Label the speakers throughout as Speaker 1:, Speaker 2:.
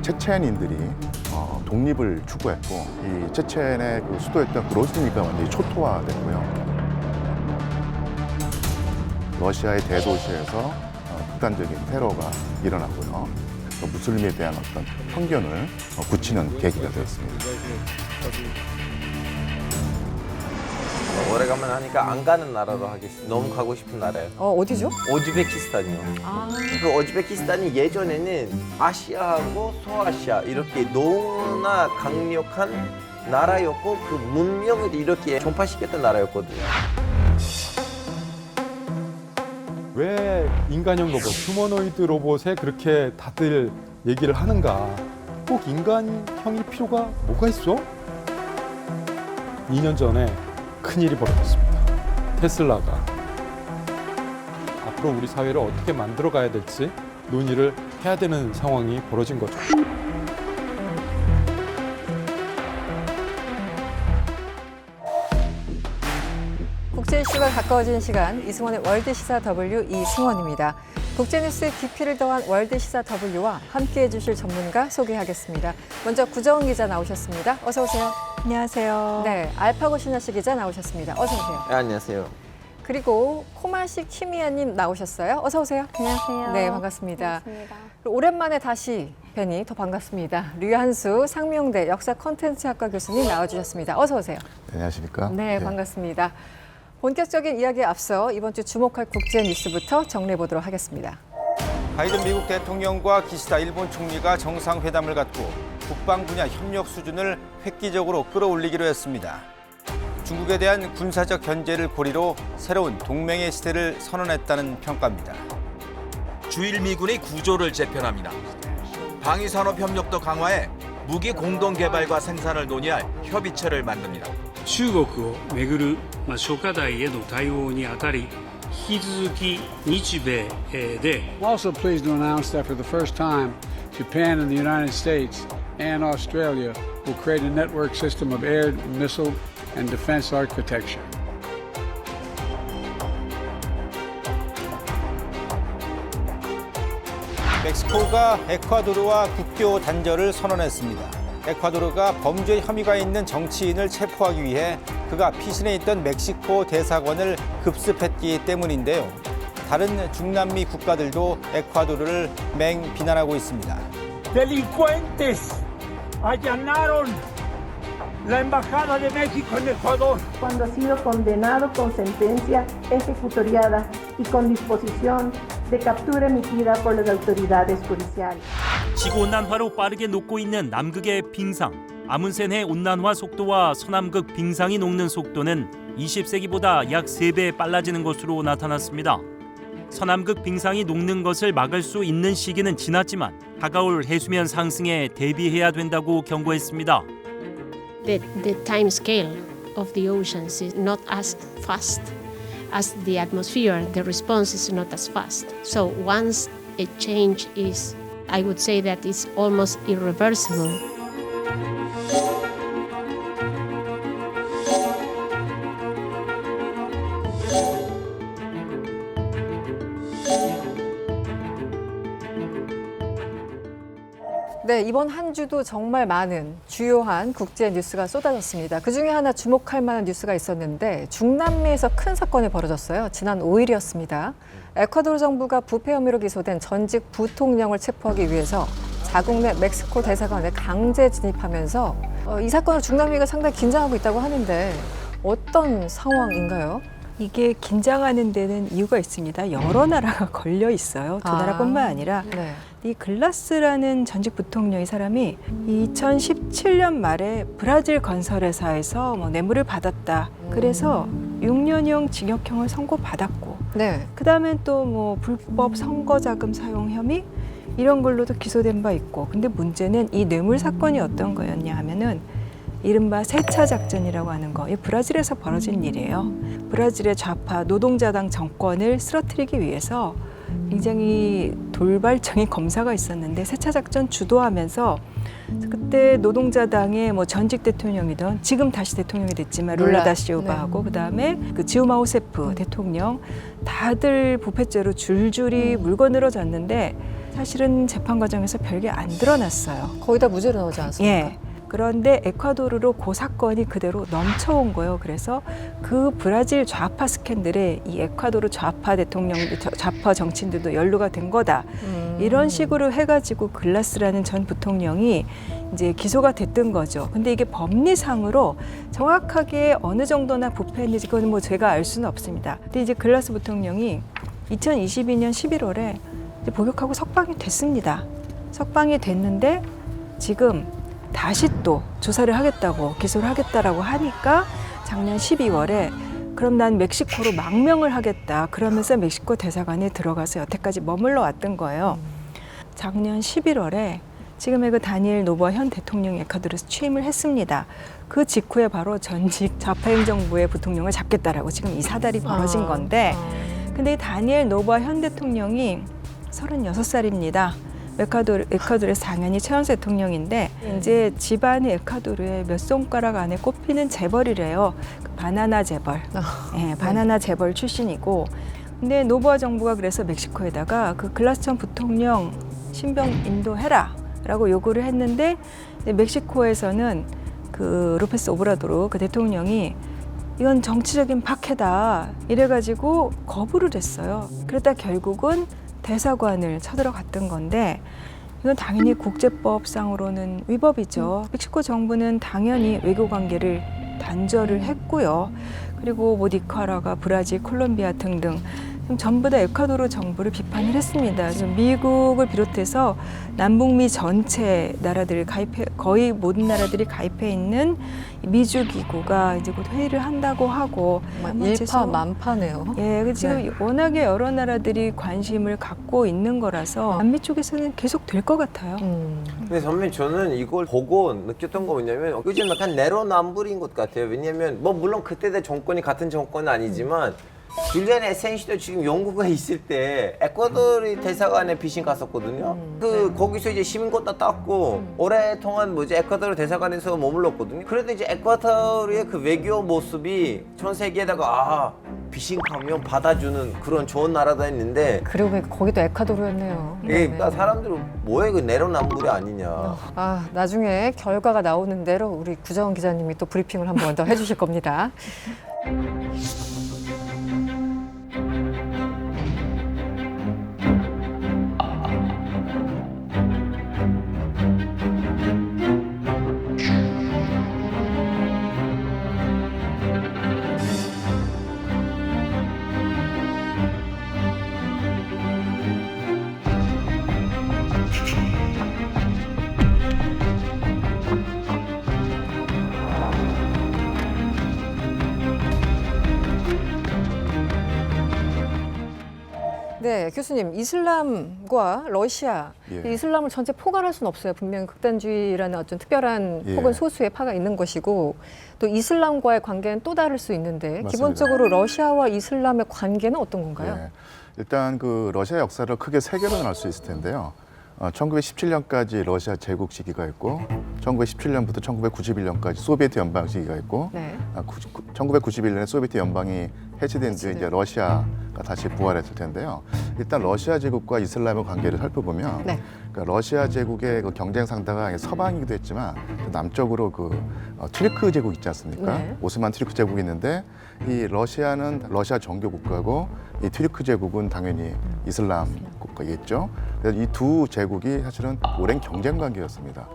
Speaker 1: 체첸인들이 독립을 추구했고 이 체첸의 그 수도였던 그로즈니가 완전히 초토화됐고요. 러시아의 대도시에서 극단적인 테러가 일어났고요. 그래서 무슬림에 대한 어떤 편견을 굳히는 계기가 되었습니다.
Speaker 2: 오래간만에 하니까 안 가는 나라로 하겠습니다. 너무 가고 싶은 나라예요.
Speaker 3: 어디죠?
Speaker 2: 오즈베키스탄이요. 그 오즈베키스탄이 예전에는 아시아하고 소아시아 이렇게 너무나 강력한 나라였고 그 문명을 이렇게 전파시켰던 나라였거든요.
Speaker 4: 왜 인간형 로봇, 휴머노이드 로봇에 그렇게 다들 얘기를 하는가? 꼭 인간형일 필요가 뭐가 있어? 2년 전에 큰일이 벌어졌습니다. 테슬라가 앞으로 우리 사회를 어떻게 만들어 가야 될지 논의를 해야 되는 상황이 벌어진 거죠.
Speaker 3: 국제 이슈가 가까워지는 시간, 이승원의 월드시사 W 이승원입니다. 국제뉴스의 깊이를 더한 월드시사 W와 함께해 주실 전문가 소개하겠습니다. 먼저 구정은 기자 나오셨습니다. 어서 오세요.
Speaker 5: 안녕하세요.
Speaker 3: 네, 알파고 신하씨 기자 나오셨습니다. 어서 오세요.
Speaker 2: 네, 안녕하세요.
Speaker 3: 그리고 코마식 키미야님 나오셨어요. 어서 오세요.
Speaker 5: 안녕하세요.
Speaker 3: 네, 반갑습니다.
Speaker 5: 반갑습니다.
Speaker 3: 오랜만에 다시 뵈니 더 반갑습니다. 류한수 상명대 역사 콘텐츠학과 교수님 나와주셨습니다. 어서 오세요.
Speaker 1: 안녕하십니까?
Speaker 3: 네, 반갑습니다. 본격적인 이야기에 앞서 이번 주 주목할 국제 뉴스부터 정리해 보도록 하겠습니다.
Speaker 6: 바이든 미국 대통령과 기시다 일본 총리가 정상회담을 갖고 국방 분야 협력 수준을 획기적으로 끌어올리기로 했습니다. 중국에 대한 군사적 견제를 고리로 새로운 동맹의 시대를 선언했다는 평가입니다.
Speaker 7: 주일 미군이 구조를 재편합니다. 방위산업 협력도 강화해 무기 공동 개발과 생산을 논의할 협의체를 만듭니다.
Speaker 8: 中国をめぐる諸課題への対応にあたり、引き続き日米で
Speaker 9: I'm also pleased to announce that for the first time, Japan and the United States and Australia will create a network system of air, missile, and defense architecture.
Speaker 6: 멕시코가 에콰도르와 국교 단절을 선언했습니다. 에콰도르가 범죄 혐의가 있는 정치인을 체포하기 위해 그가 피신해 있던 멕시코 대사관을 급습했기 때문인데요. 다른 중남미 국가들도 에콰도르를 맹비난하고 있습니다.
Speaker 10: Delincuentes allanaron la embajada de México en Ecuador.
Speaker 11: Cuando ha sido condenado con sentencia ejecutoriada y con disposición de captura emitida por las autoridades judiciales.
Speaker 12: 지구온난화로 빠르게 녹고 있는 남극의 빙상. 아문센의 온난화 속도와 서남극 빙상이 녹는 속도는 20세기보다 약 3배 빨라지는 것으로 나타났습니다. 서남극 빙상이 녹는 것을 막을 수 있는 시기는 지났지만 다가올 해수면 상승에 대비해야 된다고 경고했습니다.
Speaker 5: The time scale of the oceans is not as fast as the atmosphere. The response is not as fast. So once a change is, I would say that it's almost irreversible.
Speaker 3: 네, 이번 한 주도 정말 많은 주요한 국제 뉴스가 쏟아졌습니다. 그중에 하나 주목할 만한 뉴스가 있었는데 중남미에서 큰 사건이 벌어졌어요. 지난 5일이었습니다. 에콰도르 정부가 부패 혐의로 기소된 전직 부통령을 체포하기 위해서 자국 내 멕시코 대사관에 강제 진입하면서 이 사건을 중남미가 상당히 긴장하고 있다고 하는데 어떤 상황인가요?
Speaker 13: 이게 긴장하는 데는 이유가 있습니다. 여러 나라가 걸려 있어요. 두 나라뿐만 아니라
Speaker 3: 네.
Speaker 13: 이 글라스라는 전직 부통령 이 사람이 2017년 말에 브라질 건설회사에서 뇌물을 받았다. 그래서 6년형 징역형을 선고받았고
Speaker 3: 네.
Speaker 13: 그다음엔 또 불법 선거자금 사용 혐의 이런 걸로도 기소된 바 있고 근데 문제는 이 뇌물 사건이 어떤 거였냐 하면은 이른바 세차 작전이라고 하는 거, 이 브라질에서 벌어진 일이에요. 브라질의 좌파 노동자당 정권을 쓰러뜨리기 위해서 굉장히 돌발적인 검사가 있었는데 세차 작전 주도하면서 그때 노동자당의 전직 대통령이던 지금 다시 대통령이 됐지만 룰라 다 시우바하고 그다음에 그 지우마 호세프 대통령 다들 부패죄로 줄줄이 물건으로 졌는데 사실은 재판 과정에서 별게 안 드러났어요.
Speaker 3: 거의 다 무죄로 나오지 않습니까?
Speaker 13: 예. 그런데 에콰도르로 그 사건이 그대로 넘쳐온 거예요. 그래서 그 브라질 좌파 스캔들에 이 에콰도르 좌파 대통령, 좌파 정치인들도 연루가 된 거다. 이런 식으로 해가지고 글라스라는 전 부통령이 이제 기소가 됐던 거죠. 근데 이게 법리상으로 정확하게 어느 정도나 부패했는지 그건 뭐 제가 알 수는 없습니다. 근데 이제 글라스 부통령이 2022년 11월에 이제 복역하고 석방이 됐습니다. 석방이 됐는데 지금 다시 또 조사를 하겠다고 기소를 하겠다라고 하니까 작년 12월에 그럼 난 멕시코로 망명을 하겠다 그러면서 멕시코 대사관에 들어가서 여태까지 머물러 왔던 거예요. 작년 11월에 지금의 그 다니엘 노보아 현 대통령이 에콰도르에서 취임을 했습니다. 그 직후에 바로 전직 좌파 행정부의 부통령을 잡겠다라고 지금 이 사달이 벌어진 건데 근데 이 다니엘 노보아 현 대통령이 36살입니다. 에콰도르에서 당연히 최연소 대통령인데 이제 집안이 에콰도르의 몇 손가락 안에 꼽히는 재벌이래요. 그 바나나 재벌, 예, 바나나 재벌 출신이고. 근데 노보아 정부가 그래서 멕시코에다가 그 글라스 전 부통령 신병 인도해라라고 요구를 했는데 멕시코에서는 그 로페스 오브라도르 그 대통령이 이건 정치적인 박해다 이래가지고 거부를 했어요. 그러다 결국은 대사관을 쳐들어갔던 건데 이건 당연히 국제법상으로는 위법이죠. 멕시코 정부는 당연히 외교 관계를 단절을 했고요. 그리고 뭐 니카라과, 브라질, 콜롬비아 등등 전부 다 에콰도르 정부를 비판을 했습니다. 그래서 미국을 비롯해서 남북미 전체 나라들 거의 모든 나라들이 가입해 있는 미주 기구가 이제 곧 회의를 한다고 하고
Speaker 3: 일파만파네요.
Speaker 13: 예, 지금 워낙에 여러 나라들이 관심을 갖고 있는 거라서 남미 쪽에서는 계속 될 것 같아요.
Speaker 2: 근데 선배님 저는 이걸 보고 느꼈던 거 뭐냐면 요즘 약간 내로남불인 것 같아요. 왜냐면 뭐 물론 그때 정권이 같은 정권은 아니지만 줄리안 에센시도 지금 영국에 있을 때 에콰도르 대사관에 비신 갔었거든요. 거기서 이제 시민권도 땄고 오랫동안 에콰도르 대사관에서 머물렀거든요. 그래도 이제 에콰도르의 그 외교 모습이 전 세계에다가 비신 가면 받아주는 그런 좋은 나라다 했는데
Speaker 3: 그리고 거기도 에콰도르였네요.
Speaker 2: 그러니까 사람들은 뭐해 그 내로남불이 아니냐.
Speaker 3: 나중에 결과가 나오는 대로 우리 구정원 기자님이 또 브리핑을 한 번 더 해주실 겁니다. 네, 교수님, 이슬람과 러시아, 이슬람을 전체 포괄할 수는 없어요. 분명히 극단주의라는 어떤 특별한 혹은 소수의 파가 있는 것이고 또 이슬람과의 관계는 또 다를 수 있는데
Speaker 1: 맞습니다.
Speaker 3: 기본적으로 러시아와 이슬람의 관계는 어떤 건가요?
Speaker 1: 예. 일단 그 러시아 역사를 크게 세 개로 나눌 수 있을 텐데요. 1917년까지 러시아 제국 시기가 있고 1917년부터 1991년까지 소비에트 연방 시기가 있고 1991년에 소비에트 연방이 해체된 뒤에 이제 러시아가 다시 부활했을 텐데요. 일단 러시아 제국과 이슬람의 관계를 살펴보면 그러니까 러시아 제국의 그 경쟁 상대가 서방이기도 했지만 남쪽으로 그 튀르크 제국 있지 않습니까? 오스만 튀르크 제국이 있는데 이 러시아는 러시아 정교 국가고 이 튀르크 제국은 당연히 이슬람 국가겠죠. 그래서 이 두 제국이 사실은 오랜 경쟁 관계였습니다.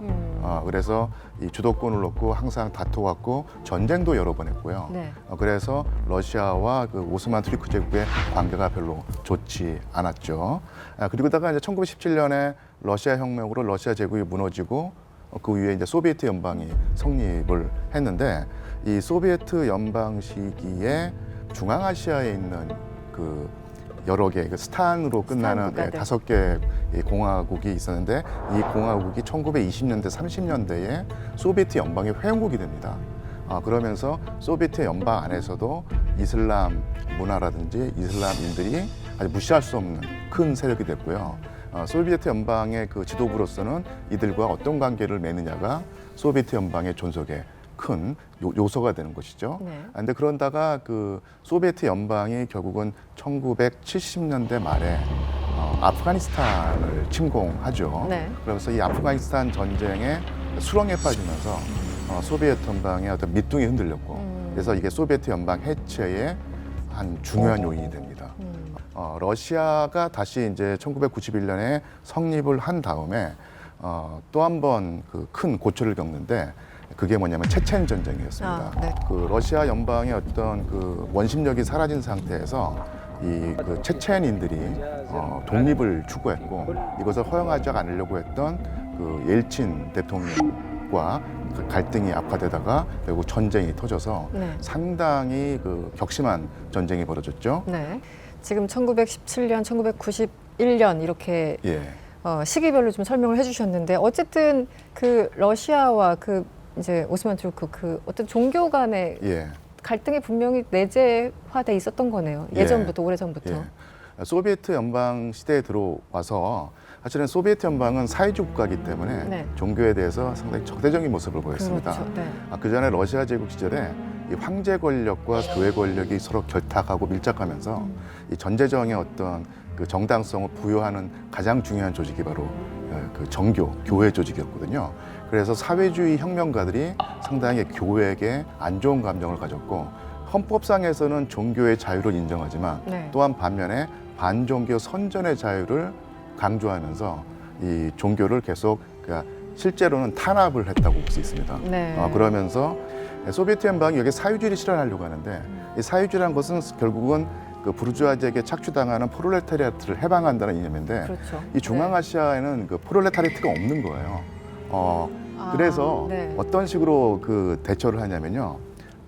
Speaker 1: 그래서 이 주도권을 놓고 항상 다투었고 전쟁도 여러 번 했고요. 그래서 러시아와 그 오스만 튀르크 제국의 관계가 별로 좋지 않았죠. 그리고다가 이제 1917년에 러시아 혁명으로 러시아 제국이 무너지고 그 위에 이제 소비에트 연방이 성립을 했는데 이 소비에트 연방 시기에 중앙아시아에 있는 그 여러 개 스탄으로 끝나는 5개 공화국이 있었는데 이 공화국이 1920년대, 30년대에 소비에트 연방의 회원국이 됩니다. 그러면서 소비에트 연방 안에서도 이슬람 문화라든지 이슬람인들이 아주 무시할 수 없는 큰 세력이 됐고요. 소비에트 연방의 그 지도부로서는 이들과 어떤 관계를 맺느냐가 소비에트 연방의 존속에 큰 요소가 되는 것이죠. 그런데 그런다가 그 소비에트 연방이 결국은 1970년대 말에 아프가니스탄을 침공하죠.
Speaker 3: 네.
Speaker 1: 그러면서 이 아프가니스탄 전쟁에 수렁에 빠지면서 소비에트 연방의 어떤 밑둥이 흔들렸고 그래서 이게 소비에트 연방 해체의 한 중요한 요인이 됩니다. 러시아가 다시 이제 1991년에 성립을 한 다음에 또 한 번 그 큰 고초를 겪는데 그게 뭐냐면 체첸 전쟁이었습니다.
Speaker 3: 네.
Speaker 1: 그 러시아 연방의 어떤 그 원심력이 사라진 상태에서 이 그 체첸인들이 독립을 추구했고 이것을 허용하지 않으려고 했던 그 옐친 대통령과 그 갈등이 악화되다가 결국 전쟁이 터져서
Speaker 3: 네.
Speaker 1: 상당히 그 격심한 전쟁이 벌어졌죠.
Speaker 3: 네. 지금 1917년, 1991년 이렇게
Speaker 1: 예.
Speaker 3: 시기별로 좀 설명을 해주셨는데 어쨌든 그 러시아와 그 이제 오스만 투르크 그 어떤 종교 간의
Speaker 1: 예.
Speaker 3: 갈등이 분명히 내재화돼 있었던 거네요. 예전부터 오래전부터.
Speaker 1: 예. 소비에트 연방 시대에 들어와서 사실은 소비에트 연방은 사회주의 국가이기 때문에
Speaker 3: 네.
Speaker 1: 종교에 대해서 상당히 적대적인 모습을 보였습니다.
Speaker 3: 그렇죠. 네.
Speaker 1: 그 전에 러시아 제국 시절에 이 황제 권력과 교회 권력이 서로 결탁하고 밀착하면서 이 전제정의 어떤 그 정당성을 부여하는 가장 중요한 조직이 바로 그 정교, 교회 조직이었거든요. 그래서 사회주의 혁명가들이 상당히 교회에게 안 좋은 감정을 가졌고 헌법상에서는 종교의 자유를 인정하지만
Speaker 3: 네.
Speaker 1: 또한 반면에 반종교 선전의 자유를 강조하면서 이 종교를 계속 그러니까 실제로는 탄압을 했다고 볼 수 있습니다.
Speaker 3: 네.
Speaker 1: 그러면서 소비에트 연방이 여기 사회주의를 실현하려고 하는데 이 사회주의라는 것은 결국은 그 부르주아지에게 착취당하는 프롤레타리아트를 해방한다는 이념인데
Speaker 3: 그렇죠.
Speaker 1: 이 중앙아시아에는 그 프롤레타리아트가 없는 거예요. 그래서
Speaker 3: 네.
Speaker 1: 어떤 식으로 그 대처를 하냐면요.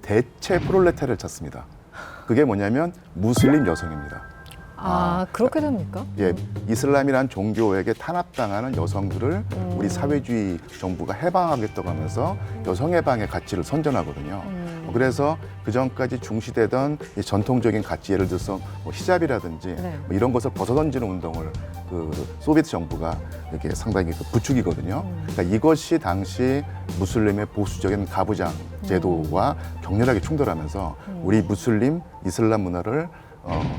Speaker 1: 대체 프롤레타리아를 찾습니다. 그게 뭐냐면 무슬림 여성입니다.
Speaker 3: 그렇게 됩니까?
Speaker 1: 예, 이슬람이란 종교에게 탄압당하는 여성들을 우리 사회주의 정부가 해방하겠다고 하면서 여성 해방의 가치를 선전하거든요. 그래서 그 전까지 중시되던 이 전통적인 가치, 예를 들어서 뭐 히잡이라든지
Speaker 3: 네.
Speaker 1: 뭐 이런 것을 벗어던지는 운동을 그 소비에트 정부가 이렇게 상당히 그 부추기거든요. 그러니까 이것이 당시 무슬림의 보수적인 가부장 제도와 격렬하게 충돌하면서 우리 무슬림 이슬람 문화를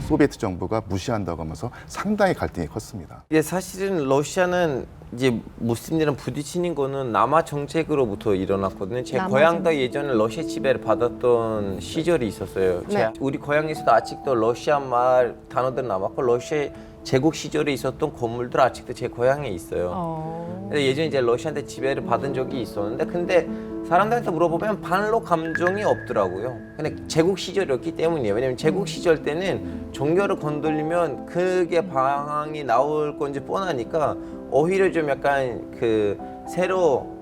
Speaker 1: 소비에트 정부가 무시한다고 하면서 상당히 갈등이 컸습니다.
Speaker 2: 이게 사실은 러시아는 이제 무슬림들이랑 부딪히는 거는 남아 정책으로부터 일어났거든요. 제 고향도 예전에 러시아 지배를 받았던 시절이 있었어요.
Speaker 3: 네.
Speaker 2: 우리 고향에서도 아직도 러시아 말 단어들 남았고 러시아 제국 시절에 있었던 건물들 아직도 제 고향에 있어요. 근데 예전에 이제 러시아한테 지배를 받은 적이 있었는데 근데 사람들한테 물어보면 반로 감정이 없더라고요. 근데 제국 시절이었기 때문이에요. 왜냐면 제국 시절 때는 종교를 건들리면 그게 방황이 나올 건지 뻔하니까 오히려 좀 약간 그 새로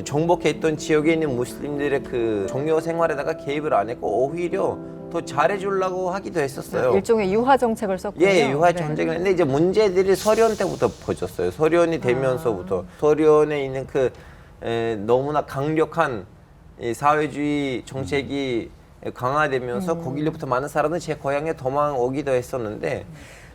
Speaker 2: 정복했던 지역에 있는 무슬림들의 그 종교 생활에다가 개입을 안 했고 오히려 더 잘해주려고 하기도 했었어요.
Speaker 3: 일종의 유화 정책을 썼군요.
Speaker 2: 예, 유화 정책을 했는데 이제 문제들이 소련 때부터 퍼졌어요. 소련이 되면서부터 소련에 있는 그 너무나 강력한 이 사회주의 정책이 강화되면서 거기로부터 많은 사람들이 제 고향에 도망오기도 했었는데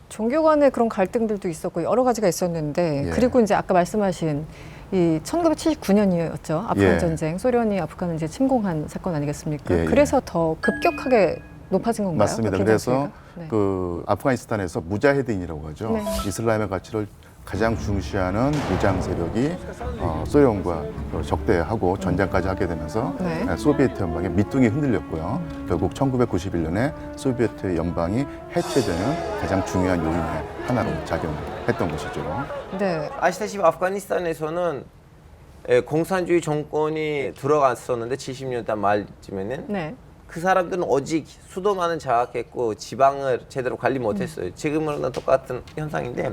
Speaker 3: 종교 간의 그런 갈등들도 있었고 여러 가지가 있었는데
Speaker 1: 예.
Speaker 3: 그리고 이제 아까 말씀하신 이 1979년이었죠. 아프간
Speaker 1: 예.
Speaker 3: 전쟁. 소련이 아프간을 이제 침공한 사건 아니겠습니까?
Speaker 1: 예, 예.
Speaker 3: 그래서 더 급격하게 높아진 건가요?
Speaker 1: 맞습니다.
Speaker 3: 그
Speaker 1: 그래서
Speaker 3: 기간수가? 네.
Speaker 1: 그 아프가니스탄에서 무자헤딘이라고 하죠.
Speaker 3: 네.
Speaker 1: 이슬람의 가치를 가장 중시하는 무장 세력이 소련과 적대하고 전쟁까지 하게 되면서
Speaker 3: 네.
Speaker 1: 소비에트 연방의 밑둥이 흔들렸고요. 결국 1991년에 소비에트 연방이 해체되는 가장 중요한 요인의 하나로 작용했던 것이죠.
Speaker 3: 네.
Speaker 2: 아시다시피 아프가니스탄에서는 공산주의 정권이 들어갔었는데 70년대 말쯤에는
Speaker 3: 네.
Speaker 2: 그 사람들은 오직 수도만은 장악했고 지방을 제대로 관리 못했어요. 지금은 똑같은 현상인데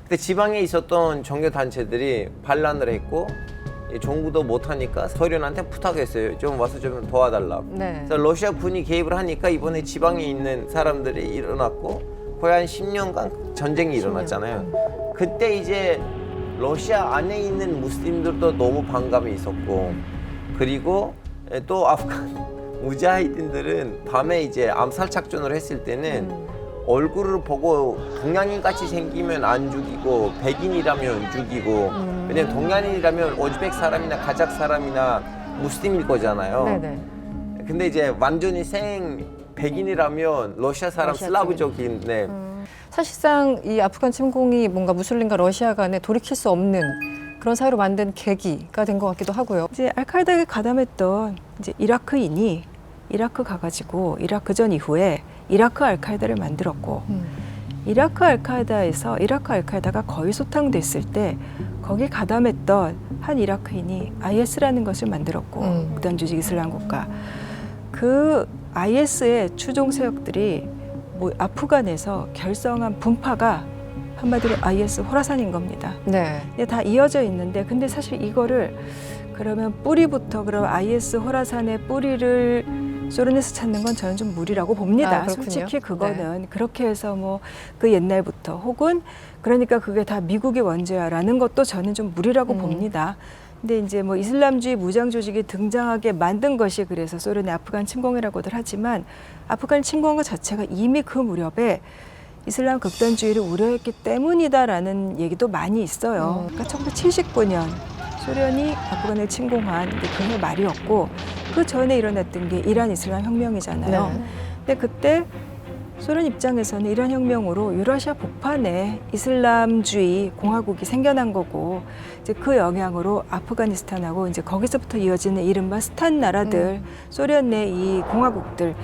Speaker 2: 근데 지방에 있었던 종교 단체들이 반란을 했고 정부도 못하니까 소련한테 부탁했어요. 좀 와서 좀 도와달라.
Speaker 3: 네.
Speaker 2: 그래서 러시아 군이 개입을 하니까 이번에 지방에 있는 사람들이 일어났고 거의 한 10년간 전쟁이 일어났잖아요. 그때 이제 러시아 안에 있는 무슬림들도 너무 반감이 있었고 그리고 또 아프간 무자히딘들은 밤에 이제 암살 작전을 했을 때는 얼굴을 보고 동양인 같이 생기면 안 죽이고 백인이라면 죽이고 왜냐면 동양인이라면 오즈벡 사람이나 카자흐 사람이나 무슬림일 거잖아요.
Speaker 3: 네네.
Speaker 2: 근데 이제 완전히 생 백인이라면 러시아 사람
Speaker 3: 러시아
Speaker 2: 슬라브족인데
Speaker 3: 사실상 이 아프간 침공이 뭔가 무슬림과 러시아 간에 돌이킬 수 없는 그런 사회로 만든 계기가 된 것 같기도 하고요.
Speaker 13: 이제 알카에다에 가담했던 이제 이라크인이 이라크 가가지고 이라크전 이후에 이라크 알카에다를 만들었고 이라크 알카에다가 거의 소탕됐을 때 거기 가담했던 한 이라크인이 IS라는 것을 만들었고 극단 조직 이슬람 국가 그 IS의 추종 세력들이 뭐 아프간에서 결성한 분파가 한마디로 IS 호라산인 겁니다.
Speaker 3: 네.
Speaker 13: 이게 다 이어져 있는데 근데 사실 이거를 그러면 뿌리부터 그럼 IS 호라산의 뿌리를 소련에서 찾는 건 저는 좀 무리라고 봅니다.
Speaker 3: 그렇군요.
Speaker 13: 솔직히 그거는 그렇게 해서 뭐 그 옛날부터 혹은 그러니까 그게 다 미국이 원조야라는 것도 저는 좀 무리라고 봅니다. 근데 이제 뭐 이슬람주의 무장 조직이 등장하게 만든 것이 그래서 소련의 아프간 침공이라고들 하지만 아프간 침공 것 자체가 이미 그 무렵에 이슬람 극단주의를 우려했기 때문이다라는 얘기도 많이 있어요. 그러니까 1979년 소련이 아프간을 침공한 그해 말이었고 그 전에 일어났던 게 이란 이슬람 혁명이잖아요.
Speaker 3: 네.
Speaker 13: 근데 그때 소련 입장에서는 이란 혁명으로 유라시아 복판에 이슬람주의 공화국이 생겨난 거고 이제 그 영향으로 아프가니스탄하고 이제 거기서부터 이어지는 이른바 스탄 나라들, 소련 내 이 공화국들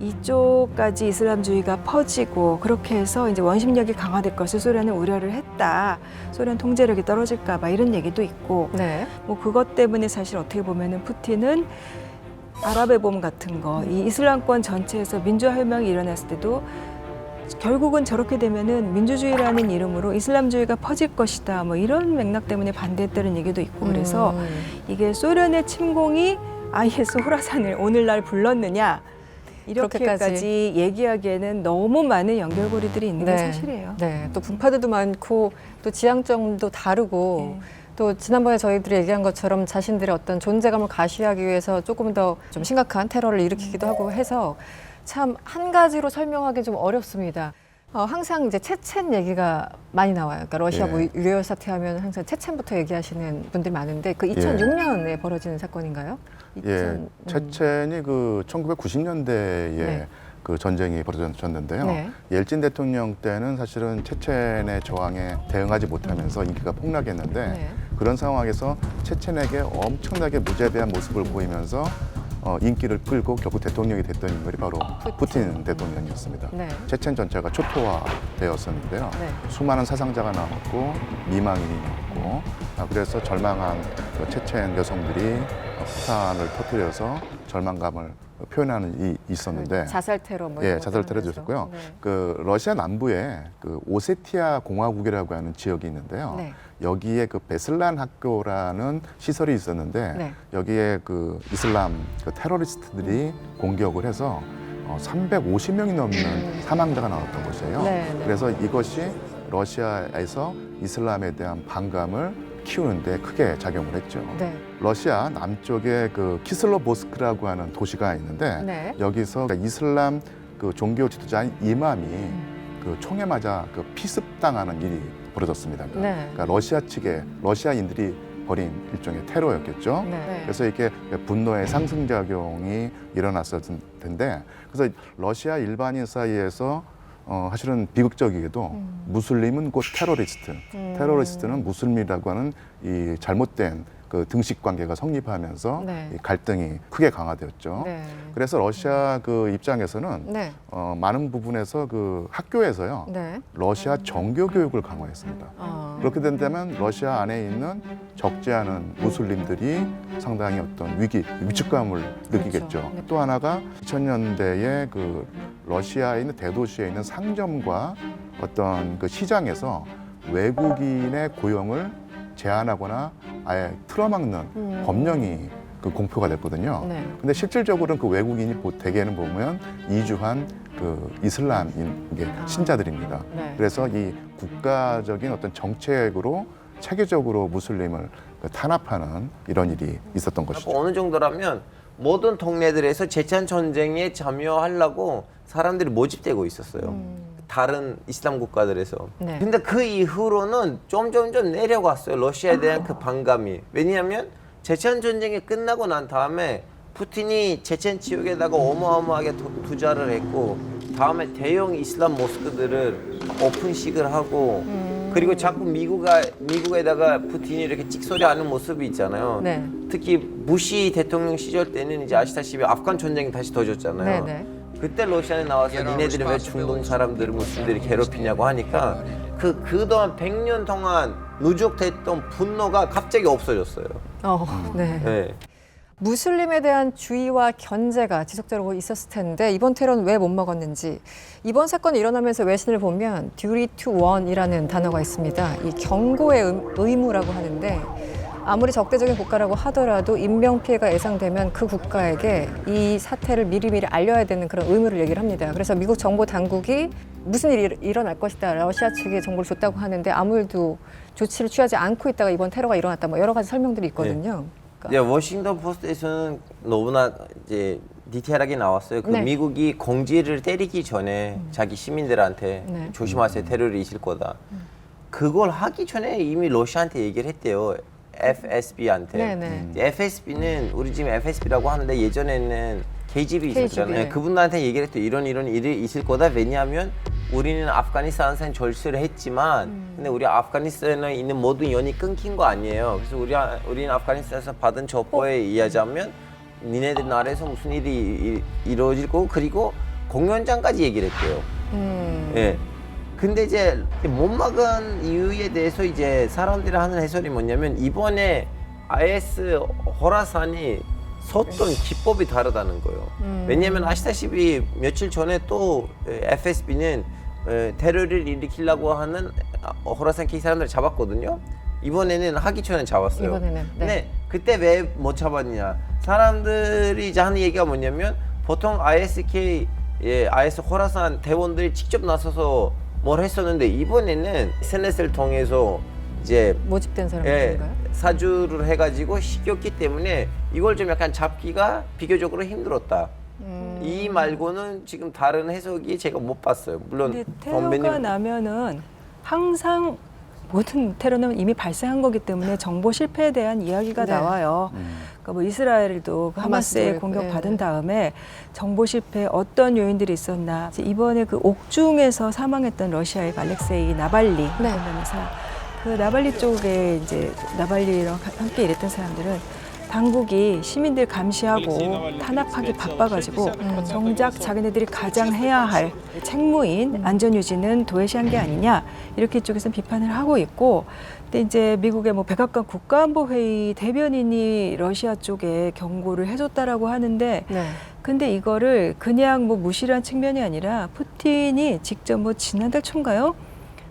Speaker 13: 이쪽까지 이슬람주의가 퍼지고 그렇게 해서 이제 원심력이 강화될 것을 소련은 우려를 했다. 소련 통제력이 떨어질까 봐 이런 얘기도 있고
Speaker 3: 네.
Speaker 13: 뭐 그것 때문에 사실 어떻게 보면은 푸틴은 아랍의 봄 같은 거, 이 이슬람권 전체에서 민주화혁명이 일어났을 때도 결국은 저렇게 되면은 민주주의라는 이름으로 이슬람주의가 퍼질 것이다. 뭐 이런 맥락 때문에 반대했다는 얘기도 있고 그래서 이게 소련의 침공이 IS 호라산을 오늘날 불렀느냐 이렇게까지 얘기하기에는 너무 많은 연결고리들이 있는 게 사실이에요.
Speaker 3: 네, 또 분파들도 많고 또 지향점도 다르고 또 지난번에 저희들이 얘기한 것처럼 자신들의 어떤 존재감을 가시하기 위해서 조금 더 좀 심각한 테러를 일으키기도 하고 해서 참 한 가지로 설명하기 좀 어렵습니다. 항상 이제 체첸 얘기가 많이 나와요. 그러니까 러시아 뭐 유혈 사태하면 항상 체첸부터 얘기하시는 분들이 많은데 그 2006년에 벌어지는 사건인가요?
Speaker 1: 체첸이 그 1990년대에 그 전쟁이 벌어졌는데요. 옐진 대통령 때는 사실은 체첸의 저항에 대응하지 못하면서 인기가 폭락했는데 그런 상황에서 체첸에게 엄청나게 무자비한 모습을 보이면서 인기를 끌고 결국 대통령이 됐던 인물이 바로 푸틴 대통령이었습니다. 체첸 전체가 초토화되었었는데요. 수많은 사상자가 나왔고 미망인이 나왔고 그래서 절망한 체첸 여성들이 폭탄을 터뜨려서 절망감을 표현하는 일이 있었는데
Speaker 3: 자살 테러 뭐
Speaker 1: 자살 테러도 있었고요. 그 러시아 남부에 그 오세티아 공화국이라고 하는 지역이 있는데요. 여기에 그 베슬란 학교라는 시설이 있었는데 여기에 그 이슬람 그 테러리스트들이 공격을 해서 350명이 넘는 사망자가 나왔던 것이에요. 그래서 이것이 러시아에서 이슬람에 대한 반감을 키우는데 크게 작용을 했죠. 러시아 남쪽에 그 키슬로보스크라고 하는 도시가 있는데 여기서 이슬람 그 종교 지도자인 이맘이 그 총에 맞아 그 피습당하는 일이 벌어졌습니다. 그러니까 러시아 측에 러시아인들이 벌인 일종의 테러였겠죠. 그래서 이게 분노의 상승작용이 일어났을 텐데 그래서 러시아 일반인 사이에서 사실은 비극적이게도 무슬림은 곧 테러리스트, 테러리스트는 무슬림이라고 하는 이 잘못된 그 등식 관계가 성립하면서 이 갈등이 크게 강화되었죠. 그래서 러시아 그 입장에서는 많은 부분에서 그 학교에서요 러시아 정교 교육을 강화했습니다. 그렇게 된다면 러시아 안에 있는 적지 않은 무슬림들이 상당히 어떤 위축감을 느끼겠죠. 또 하나가 2000년대에 그 러시아에 있는 대도시에 있는 상점과 어떤 그 시장에서 외국인의 고용을 제한하거나 아예 틀어막는 법령이 그 공표가 됐거든요. 근데 실질적으로는 그 외국인이 대개는 보면 이주한 그 이슬람인 신자들입니다. 그래서 이 국가적인 어떤 정책으로 체계적으로 무슬림을 탄압하는 이런 일이 있었던 것이죠.
Speaker 2: 어느 정도라면 모든 동네들에서 체첸 전쟁에 참여하려고 사람들이 모집되고 있었어요. 다른 이슬람 국가들에서. 근데 그 이후로는 점점점 내려갔어요. 러시아에 대한 그 반감이. 왜냐하면 체첸 전쟁이 끝나고 난 다음에 푸틴이 체첸 지역에다가 어마어마하게 투자를 했고 다음에 대형 이슬람 모스크들을 오픈식을 하고 그리고 자꾸 미국에다가 푸틴이 이렇게 찍소리하는 모습이 있잖아요.
Speaker 3: 네.
Speaker 2: 특히 부시 대통령 시절 때는 이제 아시다시피 아프간 전쟁이 다시 터졌잖아요.
Speaker 3: 네, 네.
Speaker 2: 그때 러시아에 나와서 니네들이 왜 중동 사람들을 무슬림들이 괴롭히냐고 하니까 그동안 100년 동안 누적됐던 분노가 갑자기 없어졌어요.
Speaker 3: 네.
Speaker 2: 네.
Speaker 3: 무슬림에 대한 주의와 견제가 지속적으로 있었을 텐데 이번 테러는 왜 못 먹었는지 이번 사건이 일어나면서 외신을 보면 duty to warn이라는 단어가 있습니다. 이 경고의 의무라고 하는데 아무리 적대적인 국가라고 하더라도 인명피해가 예상되면 그 국가에게 이 사태를 미리미리 알려야 되는 그런 의무를 얘기를 합니다. 그래서 미국 정보 당국이 무슨 일이 일어날 것이다. 러시아 측에 정보를 줬다고 하는데 아무 일도 조치를 취하지 않고 있다가 이번 테러가 일어났다. 뭐 여러 가지 설명들이 있거든요.
Speaker 2: 이제 워싱턴 포스트에서는 너무나 이제 디테일하게 나왔어요. 그
Speaker 3: 네.
Speaker 2: 미국이 공지를 때리기 전에 자기 시민들한테
Speaker 3: 네.
Speaker 2: 조심하세요. 테러를 있을 거다. 그걸 하기 전에 이미 러시아한테 얘기를 했대요. FSB한테.
Speaker 3: 네, 네.
Speaker 2: FSB는 우리 지금 FSB라고 하는데 예전에는 KGB 있었잖아요.
Speaker 3: 네.
Speaker 2: 그분들한테 얘기를 했대요. 이런 일이 있을 거다. 왜냐하면 우리는 아프가니스탄에서 절수를 했지만 근데 우리 아프가니스탄에 있는 모든 연이 끊긴 거 아니에요. 그래서 우리는 아프가니스탄에서 받은 정보에 의하자면 니네들 나라에서 무슨 일이 이루어질 거고 그리고 공연장까지 얘기를 했대요. 예. 근데 이제 못 막은 이유에 대해서 이제 사람들이 하는 해설이 뭐냐면 이번에 IS 호라산이 섰던 기법이 다르다는 거예요. 왜냐하면 아시다시피 며칠 전에 또 FSB는 테러를 일으키려고 하는 호라산 K 사람들을 잡았거든요. 이번에는 하기 전에 잡았어요.
Speaker 3: 이번에는, 네.
Speaker 2: 근데 그때 왜 못 잡았냐? 사람들이 이제 하는 얘기가 뭐냐면 보통 IS 호라산 대원들이 직접 나서서 뭘 했었는데 이번에는 SNS를 통해서 이제
Speaker 3: 모집된 사람들인가요?
Speaker 2: 사주를 해가지고 시켰기 때문에 이걸 좀 약간 잡기가 비교적으로 힘들었다. 이 말고는 지금 다른 해석이 제가 못 봤어요. 물론
Speaker 13: 근데 테러가 나면은 항상 모든 테러는 이미 발생한 거기 때문에 정보 실패에 대한 이야기가
Speaker 3: 네.
Speaker 13: 나와요. 그러니까 뭐 이스라엘도 그 하마스에
Speaker 3: 하마스도
Speaker 13: 공격받은
Speaker 3: 네.
Speaker 13: 다음에 정보 실패 어떤 요인들이 있었나. 이번에 그 옥중에서 사망했던 러시아의 알렉세이 나발리
Speaker 3: 네.
Speaker 13: 변호사. 그 나발리 쪽에 이제 나발리랑 함께 일했던 사람들은 당국이 시민들 감시하고 탄압하기 바빠가지고 정작 자기네들이 가장 해야 할 책무인 안전 유지는 도외시한 게 아니냐 이렇게 이쪽에서는 비판을 하고 있고, 근데 이제 미국의 뭐 백악관 국가안보회의 대변인이 러시아 쪽에 경고를 해줬다라고 하는데,
Speaker 3: 네.
Speaker 13: 근데 이거를 그냥 뭐 무시한 측면이 아니라 푸틴이 직접 뭐 지난달 초인가요?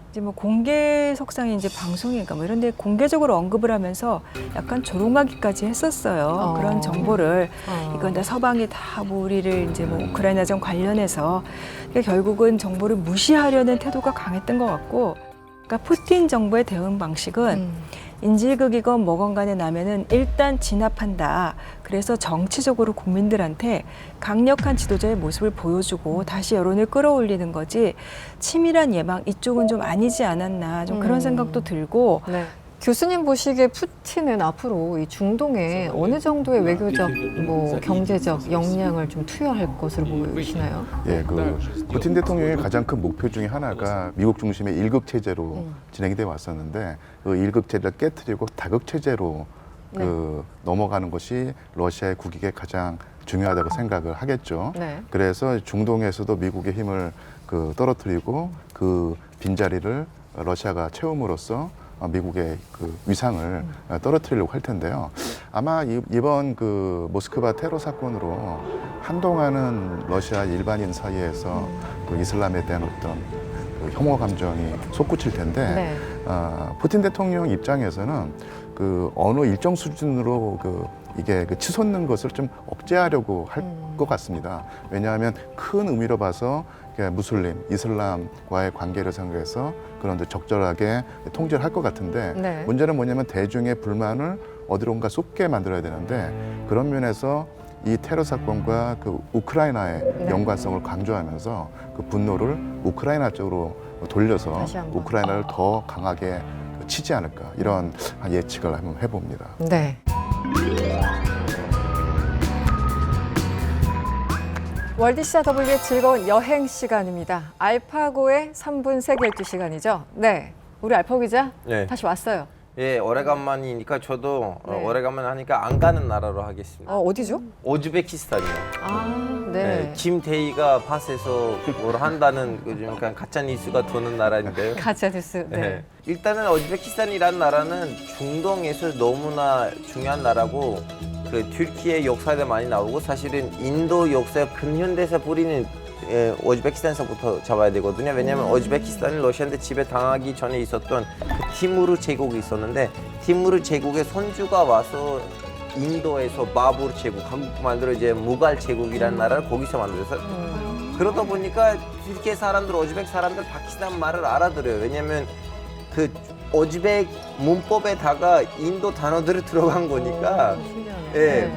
Speaker 13: 이제 뭐 공개석상에 이제 방송인가 뭐 이런 데 공개적으로 언급을 하면서 약간 조롱하기까지 했었어요. 그런 정보를. 이건 다 서방이 다 뭐 우리를 이제 뭐 우크라이나전 관련해서 그러니까 결국은 정보를 무시하려는 태도가 강했던 것 같고, 그러니까 푸틴 정부의 대응 방식은 인질극이건 뭐건 간에 나면은 일단 진압한다. 그래서 정치적으로 국민들한테 강력한 지도자의 모습을 보여주고 다시 여론을 끌어올리는 거지, 치밀한 예방 이쪽은 좀 아니지 않았나, 좀 그런 생각도 들고.
Speaker 3: 네. 교수님 보시기에 푸틴은 앞으로 이 중동에 어느 정도의 외교적, 뭐 경제적 역량을 좀 투여할 것으로 보이시나요?
Speaker 1: 예, 그 푸틴 대통령의 가장 큰 목표 중에 하나가 미국 중심의 일극 체제로 진행이 돼 왔었는데, 그 일극 체제를 깨트리고 다극 체제로 그 넘어가는 것이 러시아의 국익에 가장 중요하다고 생각을 하겠죠.
Speaker 3: 네.
Speaker 1: 그래서 중동에서도 미국의 힘을 그 떨어뜨리고 그 빈자리를 러시아가 채움으로써 미국의 그 위상을 떨어뜨리려고 할 텐데요. 아마 이번 그 모스크바 테러 사건으로 한동안은 러시아 일반인 사이에서 그 이슬람에 대한 어떤 그 혐오 감정이 솟구칠 텐데,
Speaker 3: 네.
Speaker 1: 푸틴 대통령 입장에서는 그 어느 일정 수준으로 이게 그 치솟는 것을 좀 억제하려고 할 것 같습니다. 왜냐하면 큰 의미로 봐서 무슬림, 이슬람과의 관계를 생각해서 그런 데 적절하게 통제를 할 것 같은데,
Speaker 3: 네.
Speaker 1: 문제는 뭐냐면 대중의 불만을 어디론가 쏟게 만들어야 되는데, 그런 면에서 이 테러 사건과 그 우크라이나의 연관성을 강조하면서 그 분노를 우크라이나 쪽으로 돌려서 우크라이나를 더 강하게 치지 않을까, 이런 예측을 한번 해봅니다.
Speaker 3: 네. 월드시사 W의 즐거운 여행 시간입니다. 알파고의 3분 세계 일주 시간이죠. 네, 우리 알파고 기자
Speaker 2: 네.
Speaker 3: 다시 왔어요.
Speaker 2: 예, 오래간만이니까 저도
Speaker 3: 네.
Speaker 2: 오래간만에 하니까 안 가는 나라로 하겠습니다.
Speaker 3: 어디죠?
Speaker 2: 우즈베키스탄이요.
Speaker 3: 아,
Speaker 2: 네.
Speaker 3: 네.
Speaker 2: 김태희가 팟에서 뭘 한다는 그 좀 약간 가짜 뉴스가 도는 나라인데요.
Speaker 3: 가짜 뉴스. 네.
Speaker 2: 네. 일단은 우즈베키스탄이라는 나라는 중동에서 너무나 중요한 나라고 그 튀르키예 역사에도 많이 나오고 사실은 인도 역사 근현대에서 뿌리는 우즈베키스탄에서부터 잡아야 되거든요. 왜냐하면 우즈베키스탄이 러시아한테 지배당하기 전에 있었던 그 티무르 제국이 있었는데 티무르 제국의 선주가 와서 인도에서 바부르 제국, 한국 말대로 이제 무갈 제국이라는 나라를 거기서 만들어서 그러다 보니까 튀르키예 사람들, 우즈벡 사람들 파키스탄 말을 알아들어요. 왜냐하면 그 우즈벡 문법에다가 인도 단어들이 들어간 거니까. 예.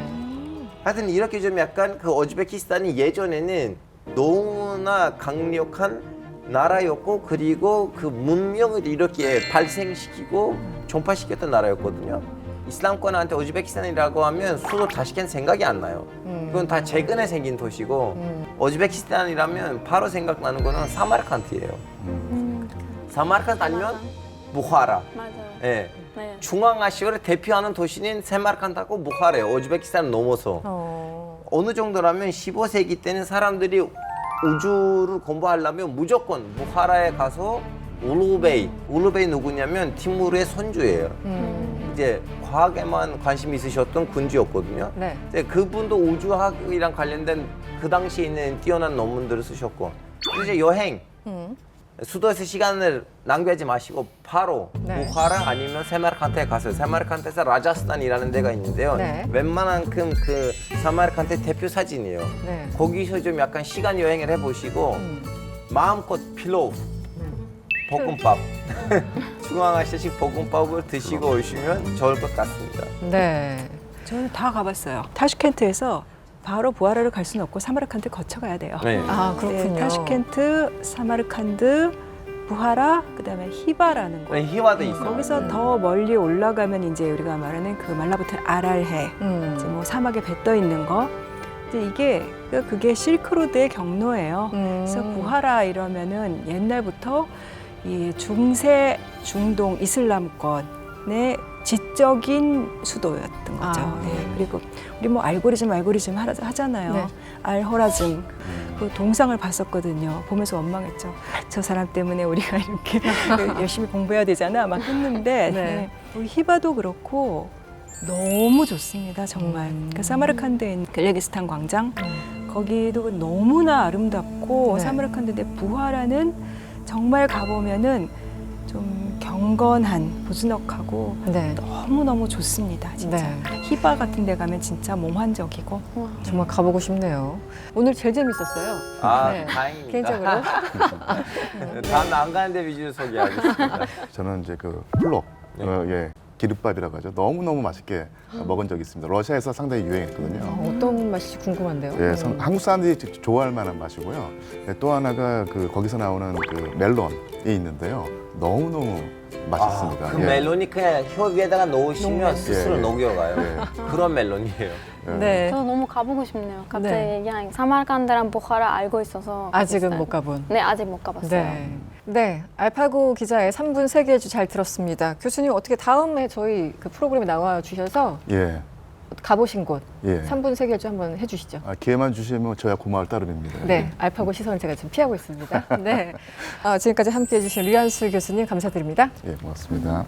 Speaker 2: 하여튼 이렇게 좀 약간 그 우즈베키스탄이 예전에는 너무나 강력한 나라였고 그리고 그 문명을 이렇게 발생시키고 전파시켰던 나라였거든요. 이슬람권한테 우즈베키스탄이라고 하면 수도 타시켄 생각이 안 나요. 그건 다 최근에 생긴 도시고 우즈베키스탄이라면 바로 생각나는 거는 사마르칸트예요. 사마르칸트 아니면 부하라.
Speaker 14: 맞아요.
Speaker 2: 예.
Speaker 14: 네.
Speaker 2: 중앙아시아를 대표하는 도시는 사마르칸트하고 부하라예요. 우즈베키스탄 넘어서. 어느 정도라면 15세기 때는 사람들이 우주를 공부하려면 무조건 부하라에 가서 울루베이 누구냐면 티무르의 선주예요. 이제 과학에만 관심 있으셨던 군주였거든요.
Speaker 3: 네.
Speaker 2: 근데 그분도 우주학이랑 관련된 그 당시에 있는 뛰어난 논문들을 쓰셨고 이제 여행 수도에서 시간을 낭비하지 마시고 바로
Speaker 3: 네.
Speaker 2: 부하라 아니면 사마르칸트에 가세요. 사마르칸트에서 라자스탄이라는 데가 있는데요.
Speaker 3: 네.
Speaker 2: 웬만한큼 그 사마르칸트 대표 사진이에요.
Speaker 3: 네.
Speaker 2: 거기서 좀 약간 시간 여행을 해보시고 마음껏 필로우, 볶음밥, 중앙아시아식 볶음밥을 드시고 오시면 좋을 것 같습니다.
Speaker 3: 네.
Speaker 13: 저는 다 가봤어요. 타슈켄트에서 바로 부하라를 갈 수는 없고 사마르칸드 거쳐가야 돼요.
Speaker 2: 네.
Speaker 3: 아, 그렇군요.
Speaker 13: 타슈켄트, 사마르칸드, 부하라, 그다음에 히바라는 곳.
Speaker 2: 네, 히바도 있어요.
Speaker 13: 거기서 더 멀리 올라가면 이제 우리가 말하는 그 말라붙은 아랄해, 이제 뭐 사막에 배 떠 있는 거. 근데 이게 그게 실크로드의 경로예요. 그래서 부하라 이러면은 옛날부터 이 중세 중동 이슬람권의 지적인 수도였던 거죠. 네. 그리고 우리 뭐 알고리즘 하잖아요.
Speaker 3: 네.
Speaker 13: 알호라즘 그 동상을 봤었거든요. 보면서 원망했죠. 저 사람 때문에 우리가 이렇게 열심히 공부해야 되잖아. 막 했는데
Speaker 3: 네.
Speaker 13: 우리 히바도 그렇고 너무 좋습니다. 정말. 그러니까 사마르칸드에 있는 갤레기스탄 광장 거기도 너무나 아름답고
Speaker 3: 네.
Speaker 13: 사마르칸드인데 부하라는 정말 가보면은 좀 경건한 보즈넉하고
Speaker 3: 네.
Speaker 13: 너무너무 좋습니다. 진짜.
Speaker 3: 네.
Speaker 13: 히바 같은 데 가면 진짜 몽환적이고.
Speaker 3: 정말 가보고 싶네요. 오늘 제일 재밌었어요.
Speaker 2: 아,
Speaker 3: 네.
Speaker 2: 다행입니다.
Speaker 3: 개인적으로.
Speaker 2: 다음 안 가는데 위주로 소개하겠습니다.
Speaker 1: 저는 이제 그 플롭, 예, 기름밥이라고 하죠. 너무너무 맛있게 먹은 적이 있습니다. 러시아에서 상당히 유행했거든요.
Speaker 3: 어떤 맛이 궁금한데요?
Speaker 1: 예, 한국 사람들이 좋아할 만한 맛이고요. 예, 또 하나가 그 거기서 나오는 그 멜론이 있는데요. 너무너무 맛있습니다.
Speaker 2: 그
Speaker 1: 예.
Speaker 2: 멜론이 그냥 혀 위에다가 놓으시면 스스로
Speaker 1: 예, 예.
Speaker 2: 녹여가요.
Speaker 1: 예.
Speaker 2: 그런 멜론이에요.
Speaker 3: 네.
Speaker 14: 저도 너무 가보고 싶네요. 갑자기
Speaker 3: 네.
Speaker 14: 얘기하니까 사마르칸드랑 부하라 알고 있어서
Speaker 3: 아직은
Speaker 14: 가봤어요.
Speaker 3: 못 가본.
Speaker 14: 네, 아직 못 가봤어요.
Speaker 3: 네. 네, 알파고 기자의 3분 세계 일주 잘 들었습니다. 교수님 어떻게 다음에 저희 그 프로그램에 나와 주셔서
Speaker 1: 예.
Speaker 3: 가보신 곳
Speaker 1: 예.
Speaker 3: 3분 세계 일주 한번 해주시죠.
Speaker 1: 기회만 주시면 저야 고마울 따름입니다.
Speaker 3: 네, 알파고 시선을 제가 지금 피하고 있습니다. 네, 지금까지 함께해 주신 류한수 교수님 감사드립니다.
Speaker 1: 예, 고맙습니다.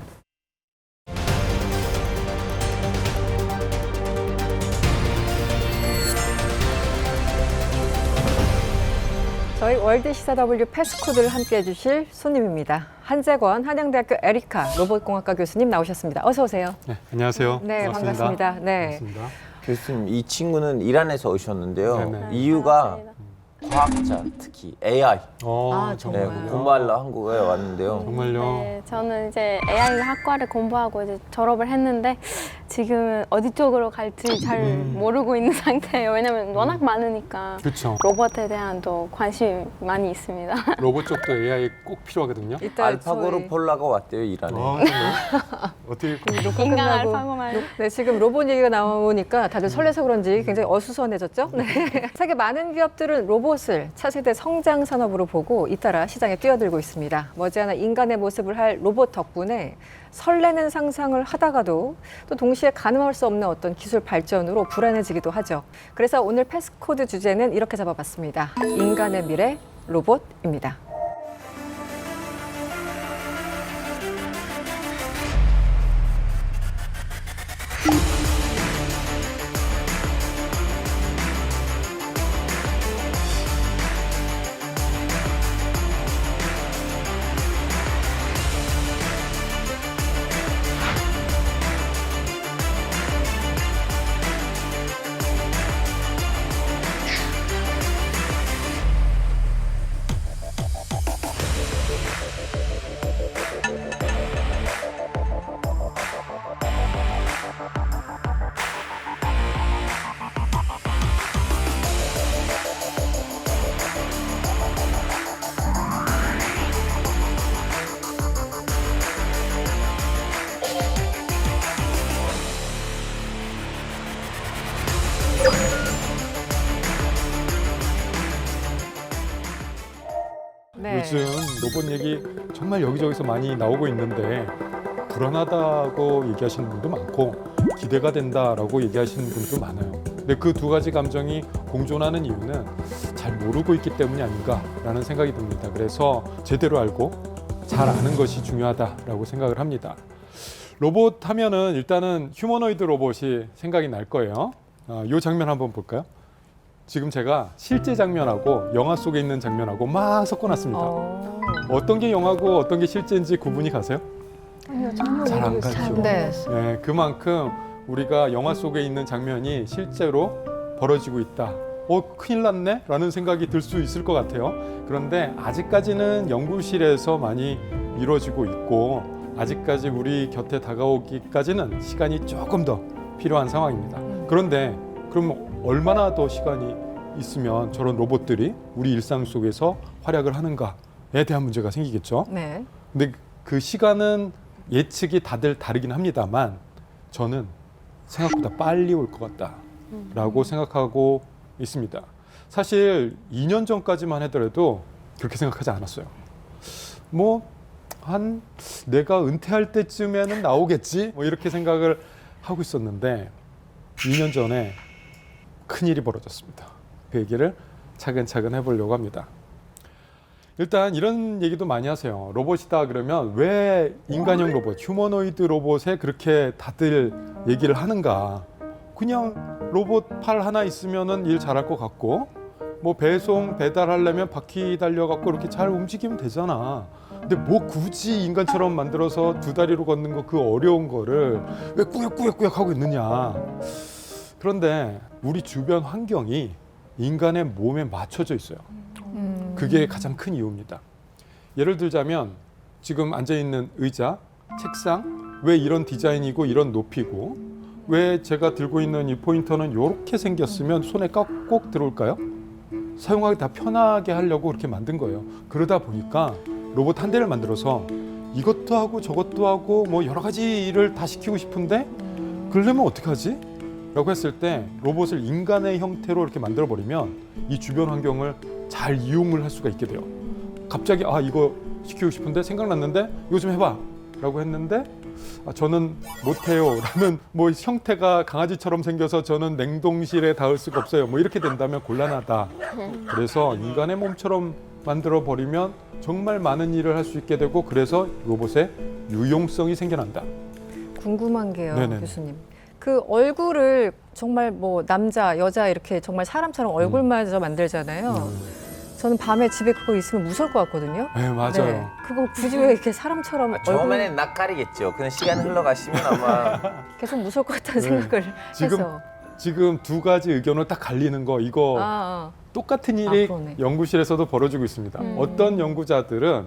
Speaker 3: 저희 월드시사 W 패스코드를 함께해 주실 손님입니다. 한재권 한양대학교 에리카 로봇공학과 교수님 나오셨습니다. 어서 오세요.
Speaker 4: 네, 안녕하세요.
Speaker 3: 네, 반갑습니다. 네.
Speaker 4: 반갑습니다.
Speaker 2: 교수님, 이 친구는 이란에서 오셨는데요.
Speaker 4: 네네.
Speaker 2: 이유가 과학자 특히 AI
Speaker 3: 정말요?
Speaker 2: 공부하러 한국에 왔는데요.
Speaker 4: 정말요?
Speaker 14: 네, 저는 이제 AI 학과를 공부하고 이제 졸업을 했는데 지금은 어디 쪽으로 갈지 잘 모르고 있는 상태예요. 왜냐면 워낙 많으니까.
Speaker 4: 그렇죠.
Speaker 14: 로봇에 대한 또 관심이 많이 있습니다.
Speaker 4: 로봇 쪽도 AI 꼭 필요하거든요.
Speaker 2: 알파고로 폴라가 왔대요, 이란에.
Speaker 4: 어떻게
Speaker 14: 인간 알파고만.
Speaker 3: 네, 지금 로봇 얘기가 나오니까 다들 설레서 그런지 굉장히 어수선해졌죠? 네. 세계 많은 기업들은 로봇을 차세대 성장 산업으로 보고 잇따라 시장에 뛰어들고 있습니다. 머지않아 인간의 모습을 할 로봇 덕분에 설레는 상상을 하다가도 또 동시에 가늠할 수 없는 어떤 기술 발전으로 불안해지기도 하죠. 그래서 오늘 패스코드 주제는 이렇게 잡아봤습니다. 인간의 미래, 로봇입니다. 네.
Speaker 4: 요즘 로봇 얘기 정말 여기저기서 많이 나오고 있는데 불안하다고 얘기하시는 분도 많고 기대가 된다라고 얘기하시는 분도 많아요. 근데 그 두 가지 감정이 공존하는 이유는 잘 모르고 있기 때문이 아닌가라는 생각이 듭니다. 그래서 제대로 알고 잘 아는 것이 중요하다라고 생각을 합니다. 로봇 하면은 일단은 휴머노이드 로봇이 생각이 날 거예요. 이 장면 한번 볼까요? 지금 제가 실제 장면하고 영화 속에 있는 장면하고 막 섞어놨습니다. 어떤 게 영화고 어떤 게 실제인지 구분이 가세요? 잘 안 가죠.
Speaker 3: 네.
Speaker 4: 네, 그만큼 우리가 영화 속에 있는 장면이 실제로 벌어지고 있다. 큰일 났네? 라는 생각이 들 수 있을 것 같아요. 그런데 아직까지는 연구실에서 많이 이루어지고 있고 아직까지 우리 곁에 다가오기까지는 시간이 조금 더 필요한 상황입니다. 그런데 그럼 얼마나 더 시간이 있으면 저런 로봇들이 우리 일상 속에서 활약을 하는가에 대한 문제가 생기겠죠.
Speaker 3: 네.
Speaker 4: 근데 그 시간은 예측이 다들 다르긴 합니다만 저는 생각보다 빨리 올 것 같다라고 생각하고 있습니다. 사실 2년 전까지만 하더라도 그렇게 생각하지 않았어요. 내가 은퇴할 때쯤에는 나오겠지? 이렇게 생각을 하고 있었는데 2년 전에 큰일이 벌어졌습니다. 그 얘기를 차근차근 해보려고 합니다. 일단 이런 얘기도 많이 하세요. 로봇이다 그러면 왜 인간형 로봇, 휴머노이드 로봇에 그렇게 다들 얘기를 하는가. 그냥 로봇 팔 하나 있으면 일 잘할 것 같고 배송, 배달하려면 바퀴 달려갖고 이렇게 잘 움직이면 되잖아. 근데 굳이 인간처럼 만들어서 두 다리로 걷는 거 그 어려운 거를 왜 꾸역꾸역 하고 있느냐. 그런데 우리 주변 환경이 인간의 몸에 맞춰져 있어요. 그게 가장 큰 이유입니다. 예를 들자면 지금 앉아있는 의자, 책상, 왜 이런 디자인이고 이런 높이고 왜 제가 들고 있는 이 포인터는 이렇게 생겼으면 손에 꼭 들어올까요? 사용하기 다 편하게 하려고 그렇게 만든 거예요. 그러다 보니까 로봇 한 대를 만들어서 이것도 하고 저것도 하고 여러 가지 일을 다 시키고 싶은데 그러려면 어떡하지? 라고 했을 때 로봇을 인간의 형태로 이렇게 만들어버리면 이 주변 환경을 잘 이용을 할 수가 있게 돼요. 갑자기 이거 시키고 싶은데 생각났는데 이거 좀 해봐 라고 했는데 저는 못해요 라는 형태가 강아지처럼 생겨서 저는 냉동실에 닿을 수가 없어요. 이렇게 된다면 곤란하다. 그래서 인간의 몸처럼 만들어버리면 정말 많은 일을 할 수 있게 되고 그래서 로봇의 유용성이 생겨난다.
Speaker 3: 궁금한 게요,
Speaker 4: 네네네.
Speaker 3: 교수님. 그 얼굴을 정말 남자, 여자 이렇게 정말 사람처럼 얼굴마저 만들잖아요. 저는 밤에 집에 그거 있으면 무서울 것 같거든요.
Speaker 4: 네, 맞아요.
Speaker 3: 네. 그거 굳이 왜 이렇게 사람처럼
Speaker 2: 처음에는 낯가리겠죠. 그냥 시간 흘러가시면 아마
Speaker 3: 계속 무서울 것 같다는 생각을
Speaker 4: 지금
Speaker 3: 해서.
Speaker 4: 지금 두 가지 의견을 딱 갈리는 거 이거 똑같은 일이 연구실에서도 벌어지고 있습니다. 어떤 연구자들은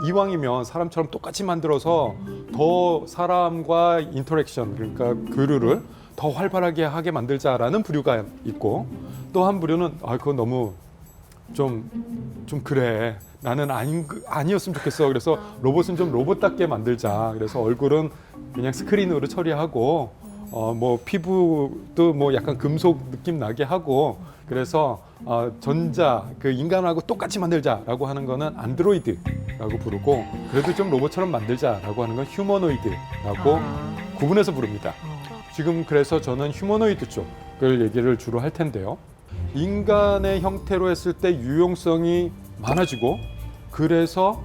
Speaker 4: 이왕이면 사람처럼 똑같이 만들어서 더 사람과 인터랙션, 그러니까 교류를 더 활발하게 하게 만들자라는 부류가 있고, 또 한 부류는 그건 너무 좀 그래, 나는 아니었으면 좋겠어, 그래서 로봇은 좀 로봇답게 만들자, 그래서 얼굴은 그냥 스크린으로 처리하고 뭐 피부도 뭐 약간 금속 느낌 나게 하고, 그래서 전자 그 인간하고 똑같이 만들자라고 하는 거는 안드로이드라고 부르고, 그래도 좀 로봇처럼 만들자라고 하는 건 휴머노이드라고 구분해서 부릅니다. 지금 그래서 저는 휴머노이드 쪽을 얘기를 주로 할 텐데요. 인간의 형태로 했을 때 유용성이 많아지고, 그래서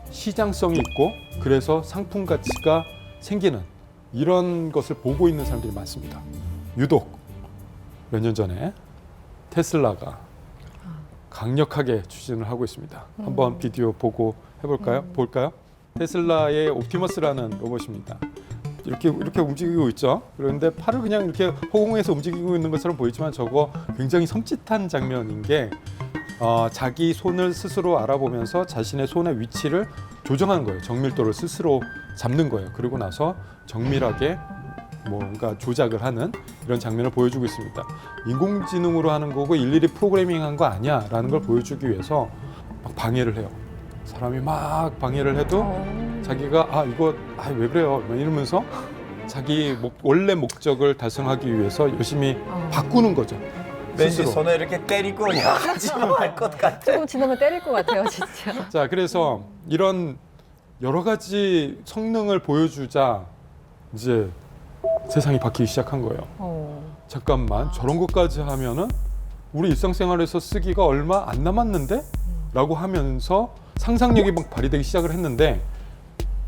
Speaker 4: 시장성이 있고, 그래서 상품 가치가 생기는 이런 것을 보고 있는 사람들이 많습니다. 유독 몇 년 전에 테슬라가 강력하게 추진을 하고 있습니다. 한번 비디오 보고 해볼까요? 볼까요? 테슬라의 옵티머스라는 로봇입니다. 이렇게 움직이고 있죠. 그런데 팔을 그냥 이렇게 허공에서 움직이고 있는 것처럼 보이지만 저거 굉장히 섬찟한 장면인 게 자기 손을 스스로 알아보면서 자신의 손의 위치를 조정하는 거예요. 정밀도를 스스로 잡는 거예요. 그리고 나서 정밀하게 뭔가 조작을 하는 이런 장면을 보여주고 있습니다. 인공지능으로 하는 거고 일일이 프로그래밍한 거 아니야 라는 걸 보여주기 위해서 막 방해를 해요. 사람이 막 방해를 해도 자기가 이거 왜 그래요 이러면서 자기 원래 목적을 달성하기 위해서 열심히 바꾸는 거죠.
Speaker 2: 왠지
Speaker 4: 스스로.
Speaker 2: 손에 이렇게 때리고 하지만 할 것 같아.
Speaker 3: 조금 지나면 때릴 것 같아요, 진짜.
Speaker 4: 자, 그래서 이런 여러 가지 성능을 보여주자 이제 세상이 바뀌기 시작한 거예요. 잠깐만, 저런 것까지 하면은 우리 일상생활에서 쓰기가 얼마 안 남았는데? 라고 하면서 상상력이 막 발휘되기 시작을 했는데,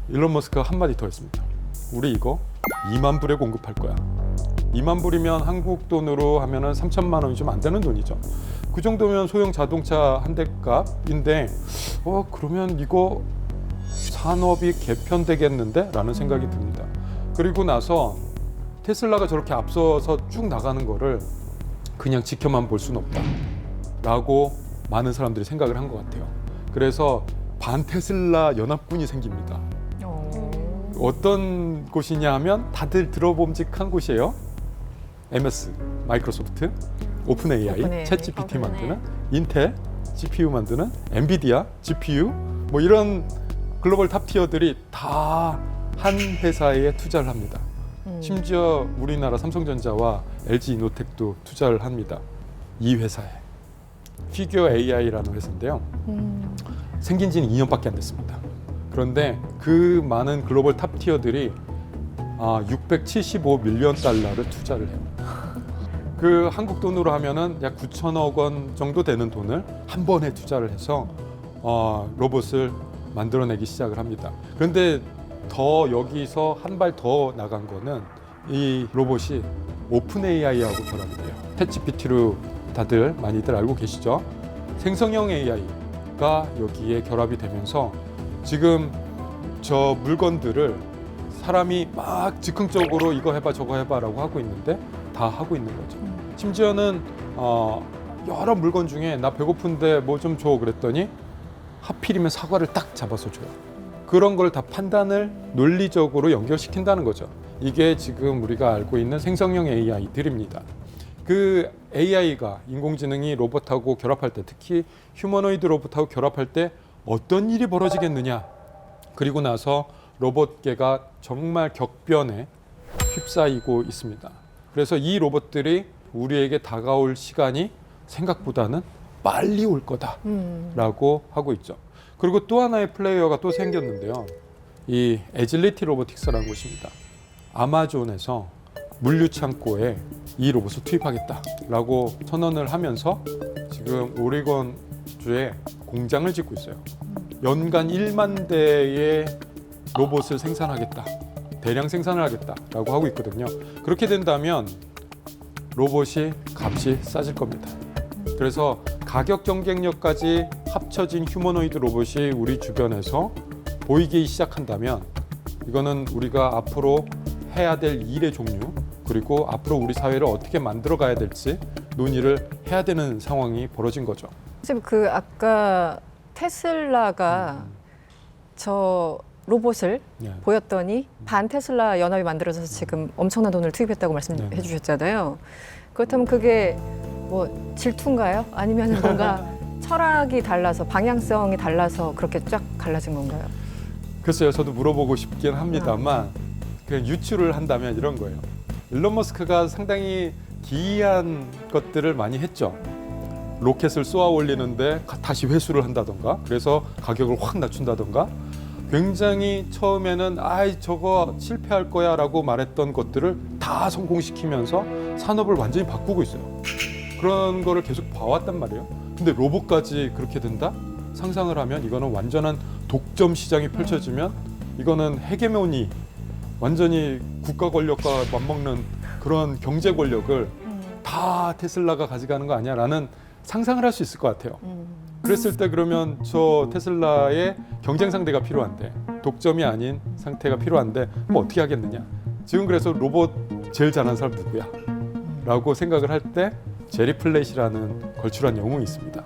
Speaker 4: 일론 머스크가 한마디 더 했습니다. 우리 이거 2만 불에 공급할 거야. 2만 불이면 한국 돈으로 하면은 3천만 원이 좀 안 되는 돈이죠. 그 정도면 소형 자동차 한 대 값인데, 그러면 이거 산업이 개편되겠는데? 라는 생각이 듭니다. 그리고 나서 테슬라가 저렇게 앞서서 쭉 나가는 거를 그냥 지켜만 볼 수는 없다 라고 많은 사람들이 생각을 한 것 같아요. 그래서 반테슬라 연합군이 생깁니다. 어떤 곳이냐 하면 다들 들어봄직한 곳이에요. MS, 마이크로소프트, 오픈 AI, 챗 GPT 만드는, 인텔, GPU 만드는, 엔비디아, GPU, 뭐 이런 글로벌 탑티어들이 다 한 회사에 투자를 합니다. 심지어 우리나라 삼성전자와 LG이노텍도 투자를 합니다. 이 회사에. 피규어 AI라는 회사인데요. 생긴 지는 2년밖에 안 됐습니다. 그런데 그 많은 글로벌 탑티어들이 675밀리언 달러를 투자를 해요. 그 한국 돈으로 하면은 약 9천억 원 정도 되는 돈을 한 번에 투자를 해서 로봇을 만들어내기 시작을 합니다. 그런데 더 여기서 한 발 더 나간 거는 이 로봇이 오픈 AI하고 결합이 돼요. 챗GPT로 다들 많이들 알고 계시죠? 생성형 AI가 여기에 결합이 되면서 지금 저 물건들을 사람이 막 즉흥적으로 이거 해봐 저거 해봐라고 하고 있는데 다 하고 있는 거죠. 심지어는 여러 물건 중에 나 배고픈데 뭐 좀 줘 그랬더니 하필이면 사과를 딱 잡아서 줘요. 그런 걸 다 판단을 논리적으로 연결시킨다는 거죠. 이게 지금 우리가 알고 있는 생성형 AI들입니다. 그 AI가 인공지능이 로봇하고 결합할 때, 특히 휴머노이드 로봇하고 결합할 때 어떤 일이 벌어지겠느냐. 그리고 나서 로봇계가 정말 격변에 휩싸이고 있습니다. 그래서 이 로봇들이 우리에게 다가올 시간이 생각보다는 빨리 올 거다라고 하고 있죠. 그리고 또 하나의 플레이어가 또 생겼는데요. 이 애질리티 로보틱스라는 곳입니다. 아마존에서 물류 창고에 이 로봇을 투입하겠다라고 선언을 하면서 지금 오레곤 주에 공장을 짓고 있어요. 연간 1만 대의 로봇을 생산하겠다, 대량 생산을 하겠다라고 하고 있거든요. 그렇게 된다면 로봇이 값이 싸질 겁니다. 그래서 가격 경쟁력까지 합쳐진 휴머노이드 로봇이 우리 주변에서 보이기 시작한다면 이거는 우리가 앞으로 해야 될 일의 종류, 그리고 앞으로 우리 사회를 어떻게 만들어 가야 될지 논의를 해야 되는 상황이 벌어진 거죠.
Speaker 3: 선생님, 그 아까 테슬라가 저 로봇을 보였더니 반 테슬라 연합이 만들어져서 지금 엄청난 돈을 투입했다고 말씀해 주셨잖아요. 그렇다면 그게 뭐 질투인가요? 아니면 뭔가 철학이 달라서 방향성이 달라서 그렇게 쫙 갈라진 건가요?
Speaker 4: 글쎄요, 저도 물어보고 싶긴 합니다만 그냥 유추를 한다면 이런 거예요. 일론 머스크가 상당히 기이한 것들을 많이 했죠. 로켓을 쏘아 올리는데 다시 회수를 한다던가, 그래서 가격을 확 낮춘다던가, 굉장히 처음에는 아이 저거 실패할 거야 라고 말했던 것들을 다 성공시키면서 산업을 완전히 바꾸고 있어요. 그런 거를 계속 봐왔단 말이에요. 근데 로봇까지 그렇게 된다? 상상을 하면 이거는 완전한 독점 시장이 펼쳐지면 이거는 헤게모니, 완전히 국가 권력과 맞먹는 그런 경제 권력을 다 테슬라가 가져가는 거 아니야? 라는 상상을 할 수 있을 것 같아요. 그랬을 때 그러면 저 테슬라의 경쟁 상대가 필요한데, 독점이 아닌 상태가 필요한데 그럼 어떻게 하겠느냐? 지금 그래서 로봇 제일 잘하는 사람 누구야? 라고 생각을 할 때 제리 플랫이라는 걸출한 영웅이 있습니다.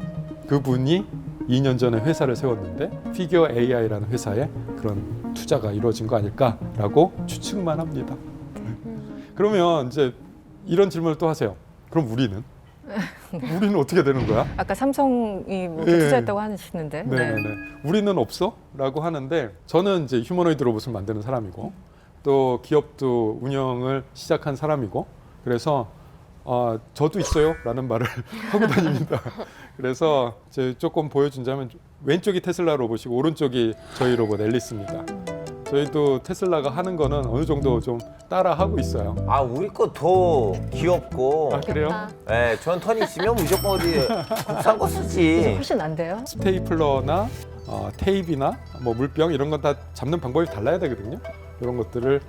Speaker 4: 그분이 2년 전에 회사를 세웠는데 피겨 AI라는 회사에 그런 투자가 이루어진 거 아닐까라고 추측만 합니다. 그러면 이제 이런 질문을 또 하세요. 그럼 우리는? 우리는 어떻게 되는 거야?
Speaker 3: 아까 삼성이 뭐 투자했다고 하시는데.
Speaker 4: 네. 우리는 없어? 라고 하는데, 저는 이제 휴머노이드 로봇을 만드는 사람이고 또 기업도 운영을 시작한 사람이고, 그래서 저도 있어요 라는 말을 하고 다닙니다. 그래서 이제 조금 보여준다면 왼쪽이 테슬라 로봇이고 오른쪽이 저희 로봇 앨리스입니다. 저희도 테슬라가 하는 거는 어느 정도 좀 따라 하고 있어요.
Speaker 2: 아, 우리 거 더 귀엽고.
Speaker 4: 아, 그래요?
Speaker 2: 네, 전 턴 있으면 무조건 어디 국산 거 쓰지.
Speaker 3: 훨씬 난데요?
Speaker 4: 스테이플러나 테이프나 뭐 물병 이런 건 다 잡는 방법이 달라야 되거든요. 이런 것들을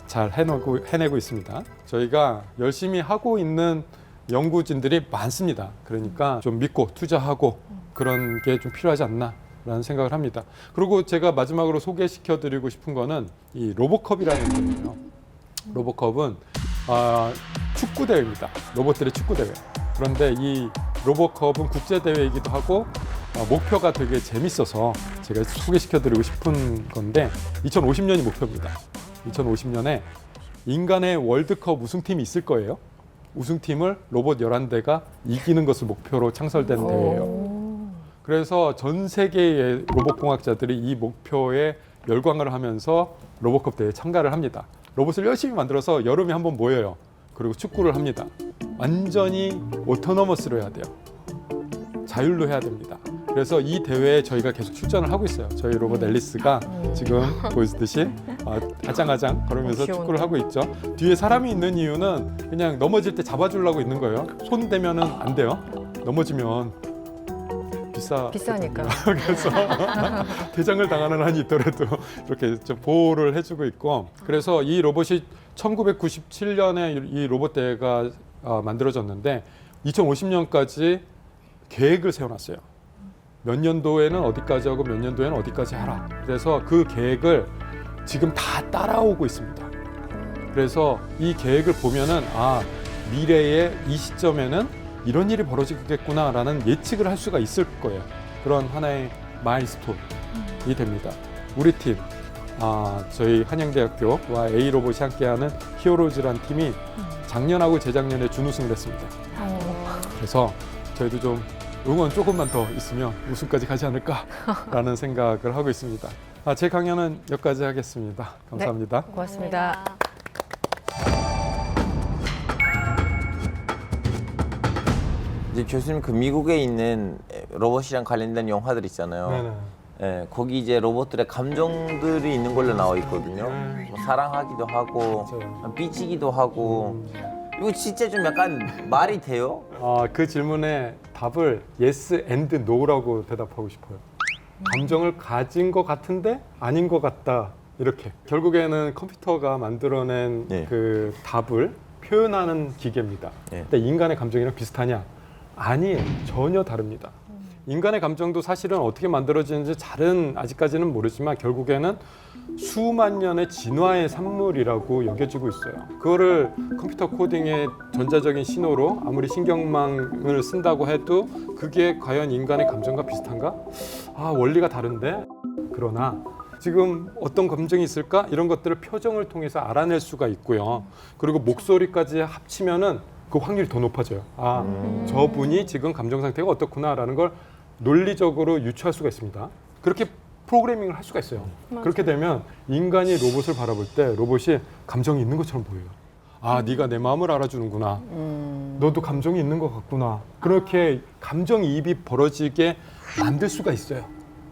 Speaker 4: 잘 해내고 있습니다. 저희가 열심히 하고 있는 연구진들이 많습니다. 그러니까 좀 믿고 투자하고 그런 게 좀 필요하지 않나 라는 생각을 합니다. 그리고 제가 마지막으로 소개시켜드리고 싶은 거는 이 로보컵이라는 거예요. 로보컵은 축구대회입니다. 로봇들의 축구대회. 그런데 이 로보컵은 국제대회이기도 하고 목표가 되게 재밌어서 제가 소개시켜드리고 싶은 건데, 2050년이 목표입니다. 2050년에 인간의 월드컵 우승팀이 있을 거예요. 우승팀을 로봇 11대가 이기는 것을 목표로 창설된 대회예요. 그래서 전 세계의 로봇공학자들이 이 목표에 열광을 하면서 로보컵 대회에 참가를 합니다. 로봇을 열심히 만들어서 여름에 한번 모여요. 그리고 축구를 합니다. 완전히 오토노머스로 해야 돼요. 자율로 해야 됩니다. 그래서 이 대회에 저희가 계속 출전을 하고 있어요. 저희 로봇 앨리스가 지금 보시듯이 아장아장 걸으면서 축구를 하고 있죠. 뒤에 사람이 있는 이유는 그냥 넘어질 때 잡아주려고 있는 거예요. 손 대면은 안 돼요. 넘어지면 비싸니까. 그래서 대장을 당하는 한이 있더라도 이렇게 좀 보호를 해주고 있고, 그래서 이 로봇이 1997년에 이 로봇 대회가 만들어졌는데 2050년까지 계획을 세워놨어요. 몇 년도에는 어디까지 하고 몇 년도에는 어디까지 하라. 그래서 그 계획을 지금 다 따라오고 있습니다. 그래서 이 계획을 보면은 미래의 이 시점에는 이런 일이 벌어지겠구나라는 예측을 할 수가 있을 거예요. 그런 하나의 마일스톤이 됩니다. 우리 팀, 저희 한양대학교와 A로봇이 함께하는 히어로즈란 팀이 작년하고 재작년에 준우승을 했습니다. 그래서 저희도 좀 응원 조금만 더 있으면 우승까지 가지 않을까라는 생각을 하고 있습니다. 제 강연은 여기까지 하겠습니다. 감사합니다.
Speaker 3: 네, 고맙습니다.
Speaker 2: 이제 교수님, 그 미국에 있는 로봇이랑 관련된 영화들 있잖아요. 네, 거기 이제 로봇들의 감정들이 있는 걸로 나와 있거든요. 뭐 사랑하기도 하고, 삐지기도 하고. 이거 진짜 좀 약간 말이 돼요?
Speaker 4: 그 질문에 답을 yes and no라고 대답하고 싶어요. 감정을 가진 것 같은데 아닌 것 같다, 이렇게. 결국에는 컴퓨터가 만들어낸 그 답을 표현하는 기계입니다. 근데 인간의 감정이랑 비슷하냐? 아니에요. 전혀 다릅니다. 인간의 감정도 사실은 어떻게 만들어지는지 잘은 아직까지는 모르지만 결국에는 수만 년의 진화의 산물이라고 여겨지고 있어요. 그거를 컴퓨터 코딩의 전자적인 신호로 아무리 신경망을 쓴다고 해도 그게 과연 인간의 감정과 비슷한가? 원리가 다른데? 그러나 지금 어떤 감정이 있을까? 이런 것들을 표정을 통해서 알아낼 수가 있고요. 그리고 목소리까지 합치면은 그 확률이 더 높아져요. 저분이 지금 감정 상태가 어떻구나라는 걸 논리적으로 유추할 수가 있습니다. 그렇게 프로그래밍을 할 수가 있어요.
Speaker 14: 맞아요.
Speaker 4: 그렇게 되면 인간이 로봇을 바라볼 때 로봇이 감정이 있는 것처럼 보여요. 네가 내 마음을 알아주는구나. 너도 감정이 있는 것 같구나. 그렇게 감정이입이 벌어지게 만들 수가 있어요.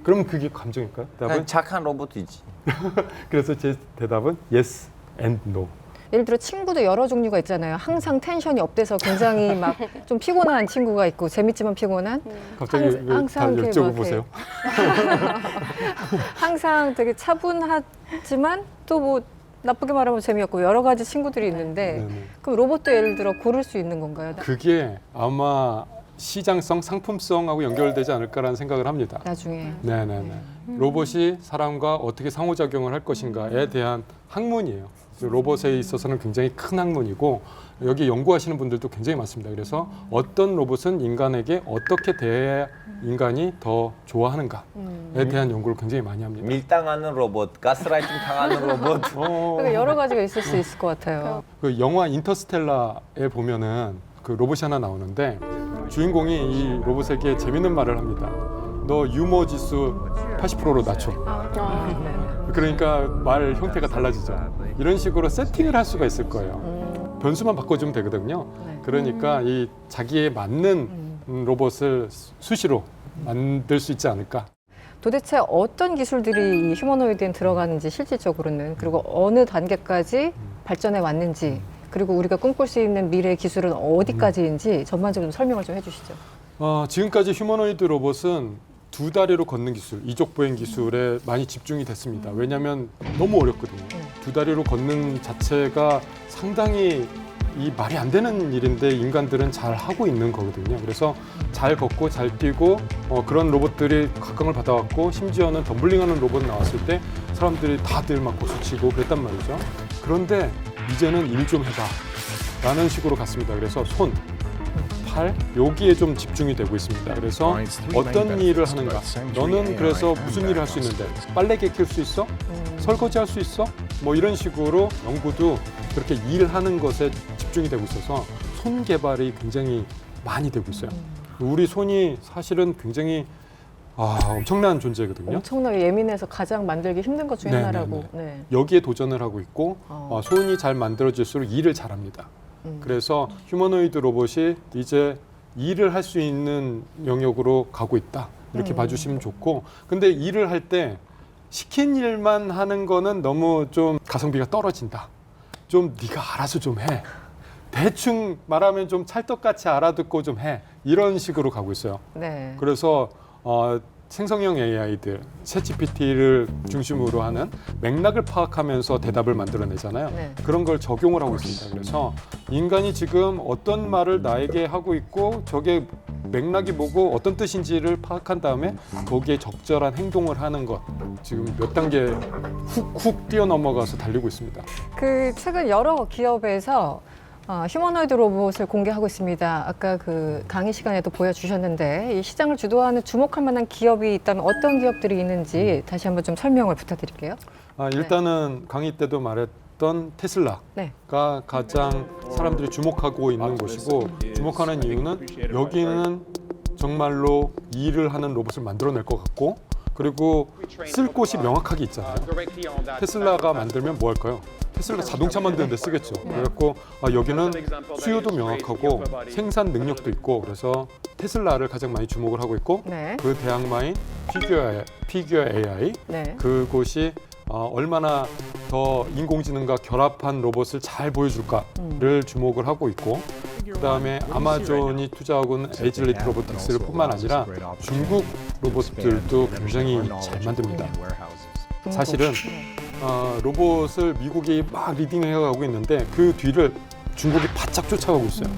Speaker 4: 그럼 그게 감정일까요? 대답은?
Speaker 2: 착한 로봇이지.
Speaker 4: 그래서 제 대답은 yes and no.
Speaker 3: 예를 들어 친구도 여러 종류가 있잖아요. 항상 텐션이 업돼서 굉장히 막 좀 피곤한 친구가 있고 재밌지만 피곤한.
Speaker 4: 갑자기 왜 다
Speaker 3: 이렇게
Speaker 4: 여쭤보세요?
Speaker 3: 항상 되게 차분하지만 또 뭐 나쁘게 말하면 재미없고 여러 가지 친구들이 있는데 그럼 로봇도 예를 들어 고를 수 있는 건가요?
Speaker 4: 그게 아마 시장성, 상품성하고 연결되지 않을까라는 생각을 합니다.
Speaker 3: 나중에.
Speaker 4: 네네네. 로봇이 사람과 어떻게 상호작용을 할 것인가에 대한 학문이에요. 로봇에 있어서는 굉장히 큰 학문이고 여기 연구하시는 분들도 굉장히 많습니다. 그래서 어떤 로봇은 인간에게 어떻게 대해야 인간이 더 좋아하는가에 대한 연구를 굉장히 많이 합니다.
Speaker 2: 밀당하는 로봇, 가스라이팅 당하는 로봇.
Speaker 3: 그러니까 여러 가지가 있을 수 있을 것 같아요.
Speaker 4: 그 영화 인터스텔라에 보면은 그 로봇이 하나 나오는데 주인공이 이 로봇에게 재밌는 말을 합니다. 너 유머 지수 80%로 낮춰. 그러니까 말 형태가 달라지죠. 이런 식으로 세팅을 할 수가 있을 거예요. 변수만 바꿔주면 되거든요. 그러니까 이 자기에 맞는 로봇을 수시로 만들 수 있지 않을까.
Speaker 3: 도대체 어떤 기술들이 이 휴머노이드에 들어가는지 실질적으로는 그리고 어느 단계까지 발전해 왔는지 그리고 우리가 꿈꿀 수 있는 미래 기술은 어디까지인지 전반적으로 좀 설명을 좀 해주시죠.
Speaker 4: 지금까지 휴머노이드 로봇은 두 다리로 걷는 기술, 이족 보행 기술에 많이 집중이 됐습니다. 왜냐하면 너무 어렵거든요. 두 다리로 걷는 자체가 상당히 이 말이 안 되는 일인데 인간들은 잘 하고 있는 거거든요. 그래서 잘 걷고 잘 뛰고 그런 로봇들이 각광을 받아왔고 심지어는 덤블링하는 로봇 나왔을 때 사람들이 다들 막 고수치고 그랬단 말이죠. 그런데 이제는 일 좀 해봐 라는 식으로 갔습니다. 그래서 손, 팔, 여기에 좀 집중이 되고 있습니다. 그래서 어떤 일을 하는가? 너는 그래서 무슨 일을 할 수 있는데? 빨래 개킬 수 있어? 설거지 할 수 있어? 뭐 이런 식으로 연구도 그렇게 일하는 것에 집중이 되고 있어서 손 개발이 굉장히 많이 되고 있어요. 우리 손이 사실은 굉장히 엄청난 존재거든요.
Speaker 3: 엄청나게 예민해서 가장 만들기 힘든 것 중에 하나라고. 네.
Speaker 4: 여기에 도전을 하고 있고 손이 잘 만들어질수록 일을 잘합니다. 그래서 휴머노이드 로봇이 이제 일을 할 수 있는 영역으로 가고 있다. 이렇게 봐주시면 좋고 근데 일을 할 때 시킨 일만 하는 거는 너무 좀 가성비가 떨어진다. 좀 네가 알아서 좀 해. 대충 말하면 좀 찰떡같이 알아듣고 좀 해. 이런 식으로 가고 있어요.
Speaker 3: 네.
Speaker 4: 그래서 생성형 AI들, 챗GPT를 중심으로 하는 맥락을 파악하면서 대답을 만들어내잖아요.
Speaker 3: 네.
Speaker 4: 그런 걸 적용을 하고 있습니다. 그래서 인간이 지금 어떤 말을 나에게 하고 있고 저게 맥락이 뭐고 어떤 뜻인지를 파악한 다음에 거기에 적절한 행동을 하는 것 지금 몇 단계 훅훅 뛰어넘어가서 달리고 있습니다.
Speaker 3: 그 최근 여러 기업에서 휴머노이드 로봇을 공개하고 있습니다. 아까 그 강의 시간에도 보여주셨는데 이 시장을 주도하는 주목할 만한 기업이 있다면 어떤 기업들이 있는지 다시 한번 좀 설명을 부탁드릴게요.
Speaker 4: 일단은 강의 때도 말했던 테슬라가 가장 사람들이 주목하고 있는 곳이고 주목하는 이유는 여기는 정말로 일을 하는 로봇을 만들어낼 것 같고 그리고 쓸 곳이 명확하게 있잖아요. 테슬라가 만들면 뭐 할까요? 테슬라 자동차 만드는 데 쓰겠죠. 그래갖고 여기는 수요도 명확하고 생산 능력도 있고 그래서 테슬라를 가장 많이 주목을 하고 있고 그 대항마인 피규어 AI 그곳이 얼마나 더 인공지능과 결합한 로봇을 잘 보여줄까를 주목을 하고 있고 그다음에 아마존이 투자하고 있는 에이즐리트 로보틱스를 뿐만 아니라 중국 로봇들도 굉장히 잘 만듭니다. 사실은 로봇을 미국이 막 리딩해가고 있는데 그 뒤를 중국이 바짝 쫓아가고 있어요.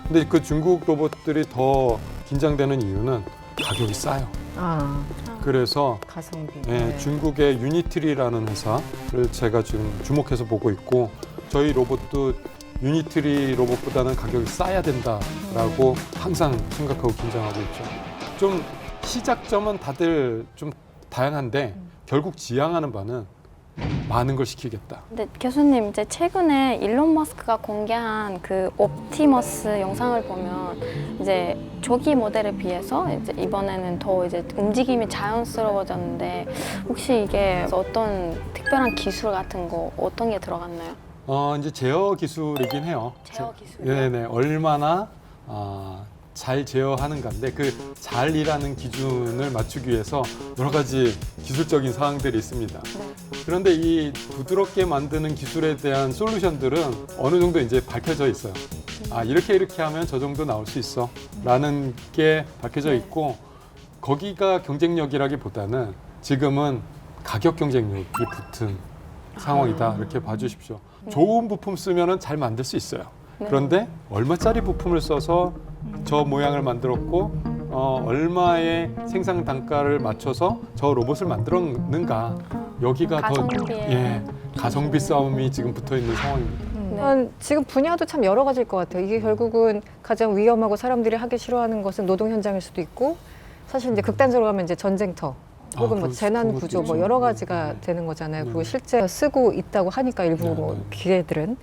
Speaker 4: 근데 그 중국 로봇들이 더 긴장되는 이유는 가격이 싸요. 그래서
Speaker 3: 가성비.
Speaker 4: 네, 중국의 유니트리라는 회사를 제가 지금 주목해서 보고 있고 저희 로봇도 유니트리 로봇보다는 가격이 싸야 된다라고 항상 생각하고 긴장하고 있죠. 좀 시작점은 다들 좀 다양한데 결국 지향하는 바는 많은 걸 시키겠다.
Speaker 14: 근데 교수님 이제 최근에 일론 머스크가 공개한 그 옵티머스 영상을 보면 이제 조기 모델에 비해서 이제 이번에는 더 이제 움직임이 자연스러워졌는데 혹시 이게 어떤 특별한 기술 같은 거 어떤 게 들어갔나요?
Speaker 4: 이제 제어 기술이긴 해요.
Speaker 14: 제어 기술.
Speaker 4: 네네. 얼마나 잘 제어하는가인데 그 잘이라는 기준을 맞추기 위해서 여러 가지 기술적인 사항들이 있습니다. 그런데 이 부드럽게 만드는 기술에 대한 솔루션들은 어느 정도 이제 밝혀져 있어요. 이렇게 하면 저 정도 나올 수 있어 라는 게 밝혀져 있고 거기가 경쟁력이라기보다는 지금은 가격 경쟁력이 붙은 상황이다 이렇게 봐주십시오. 좋은 부품 쓰면은 잘 만들 수 있어요. 그런데 얼마짜리 부품을 써서 저 모양을 만들었고 얼마의 생산 단가를 맞춰서 저 로봇을 만들었는가 여기가 가성비 싸움이 지금 붙어 있는 상황입니다.
Speaker 3: 지금 분야도 참 여러 가지일 것 같아요. 이게 결국은 가장 위험하고 사람들이 하기 싫어하는 것은 노동 현장일 수도 있고 사실 이제 극단적으로 가면 이제 전쟁터 혹은 뭐 재난 구조 뭐 여러 가지가 되는 거잖아요. 그리고 실제 쓰고 있다고 하니까 일부 뭐 기계들은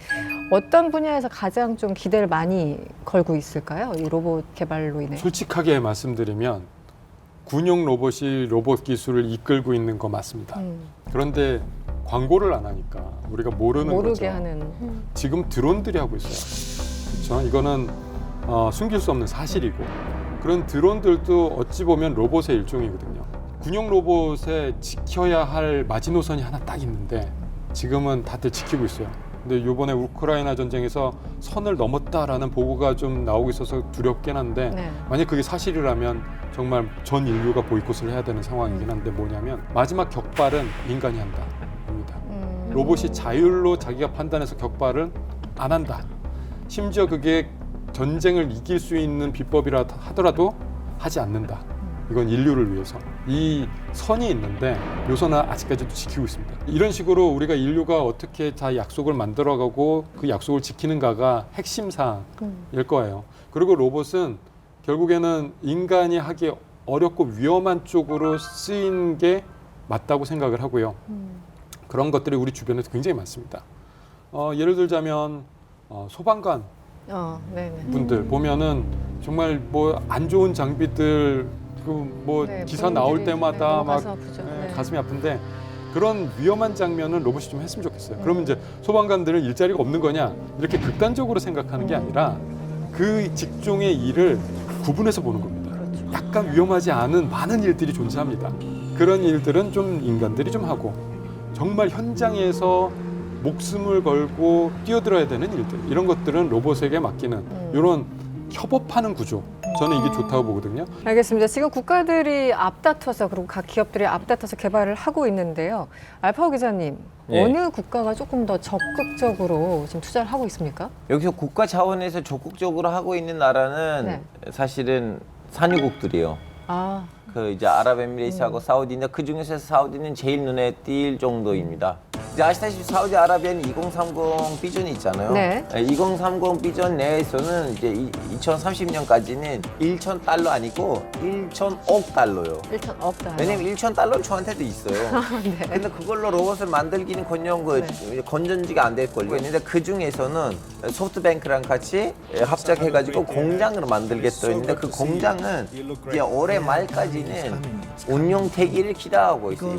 Speaker 3: 어떤 분야에서 가장 좀 기대를 많이 걸고 있을까요? 이 로봇 개발로 인해.
Speaker 4: 솔직하게 말씀드리면 군용 로봇이 로봇 기술을 이끌고 있는 거 맞습니다. 그런데 광고를 안 하니까 우리가 모르는
Speaker 3: 모르게
Speaker 4: 거죠.
Speaker 3: 하는.
Speaker 4: 지금 드론들이 하고 있어요. 그렇죠? 이거는 숨길 수 없는 사실이고 그런 드론들도 어찌 보면 로봇의 일종이거든요. 군용 로봇에 지켜야 할 마지노선이 하나 딱 있는데 지금은 다들 지키고 있어요. 근데 이번에 우크라이나 전쟁에서 선을 넘었다라는 보고가 좀 나오고 있어서 두렵긴 한데 만약 그게 사실이라면 정말 전 인류가 보이콧을 해야 되는 상황이긴 한데 뭐냐면 마지막 격발은 인간이 한다입니다. 로봇이 자율로 자기가 판단해서 격발을 안 한다. 심지어 그게 전쟁을 이길 수 있는 비법이라 하더라도 하지 않는다. 이건 인류를 위해서. 이 선이 있는데 요 선은 아직까지도 지키고 있습니다. 이런 식으로 우리가 인류가 어떻게 다 약속을 만들어가고 그 약속을 지키는가가 핵심 사항일 거예요. 그리고 로봇은 결국에는 인간이 하기 어렵고 위험한 쪽으로 쓰인 게 맞다고 생각을 하고요. 그런 것들이 우리 주변에도 굉장히 많습니다. 예를 들자면 소방관 분들 보면은 정말 뭐 안 좋은 장비들 기사 나올 때마다 막 가슴이 아픈데 그런 위험한 장면은 로봇이 좀 했으면 좋겠어요. 그러면 이제 소방관들은 일자리가 없는 거냐 이렇게 극단적으로 생각하는 게 아니라 그 직종의 일을 구분해서 보는 겁니다. 약간 위험하지 않은 많은 일들이 존재합니다. 그런 일들은 좀 인간들이 좀 하고 정말 현장에서 목숨을 걸고 뛰어들어야 되는 일들 이런 것들은 로봇에게 맡기는 이런 협업하는 구조 저는 이게 좋다고 보거든요.
Speaker 3: 알겠습니다. 지금 국가들이 앞다퉈서 그리고 각 기업들이 앞다퉈서 개발을 하고 있는데요. 알파고 기자님, 어느 국가가 조금 더 적극적으로 지금 투자를 하고 있습니까?
Speaker 2: 여기서 국가 차원에서 적극적으로 하고 있는 나라는 사실은 산유국들이요. 그 이제 아랍에미레이트하고 사우디인데 그 중에서 사우디는 제일 눈에 띌 정도입니다. 이제 아시다시피 사우디아라비아는 2030 비전이 있잖아요. 2030 비전 내에서는 이제 2030년까지는 1천 달러 아니고 1천억 달러요.
Speaker 3: 1천억 달러.
Speaker 2: 왜냐면 1천 달러는 저한테도 있어요. 근데 그걸로 로봇을 만들기는 건녕 건전지가 안 될 걸요. 있는데 그 중에서는 소프트뱅크랑 같이 합작해가지고 공장을 만들겠다 했는데 그 공장은 이제 올해 말까지는 운영되기를 기대하고 있어요.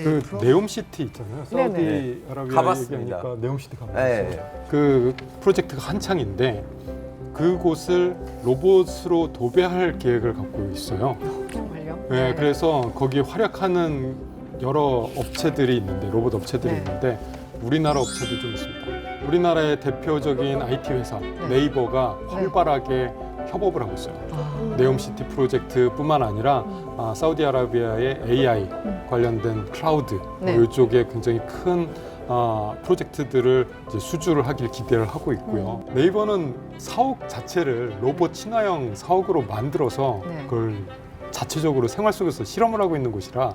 Speaker 4: 그 네옴시티 있잖아요. 사우디아라비아
Speaker 2: 가봤습니다.
Speaker 4: 얘기하니까 네옴시티 가봤어요. 그 프로젝트가 한창인데 그곳을 로봇으로 도배할 계획을 갖고 있어요.
Speaker 3: 정말요?
Speaker 4: 네, 그래서 거기에 활약하는 여러 업체들이 있는데 로봇 업체들이 있는데 우리나라 업체도 좀 있습니다. 우리나라의 대표적인 IT 회사 네이버가 활발하게 협업을 하고 있어요. 네옴시티 프로젝트뿐만 아니라 사우디아라비아의 AI 관련된 클라우드 이쪽에 굉장히 큰 프로젝트들을 이제 수주를 하길 기대를 하고 있고요. 네이버는 사옥 자체를 로봇 친화형 사옥으로 만들어서 그걸 자체적으로 생활 속에서 실험을 하고 있는 곳이라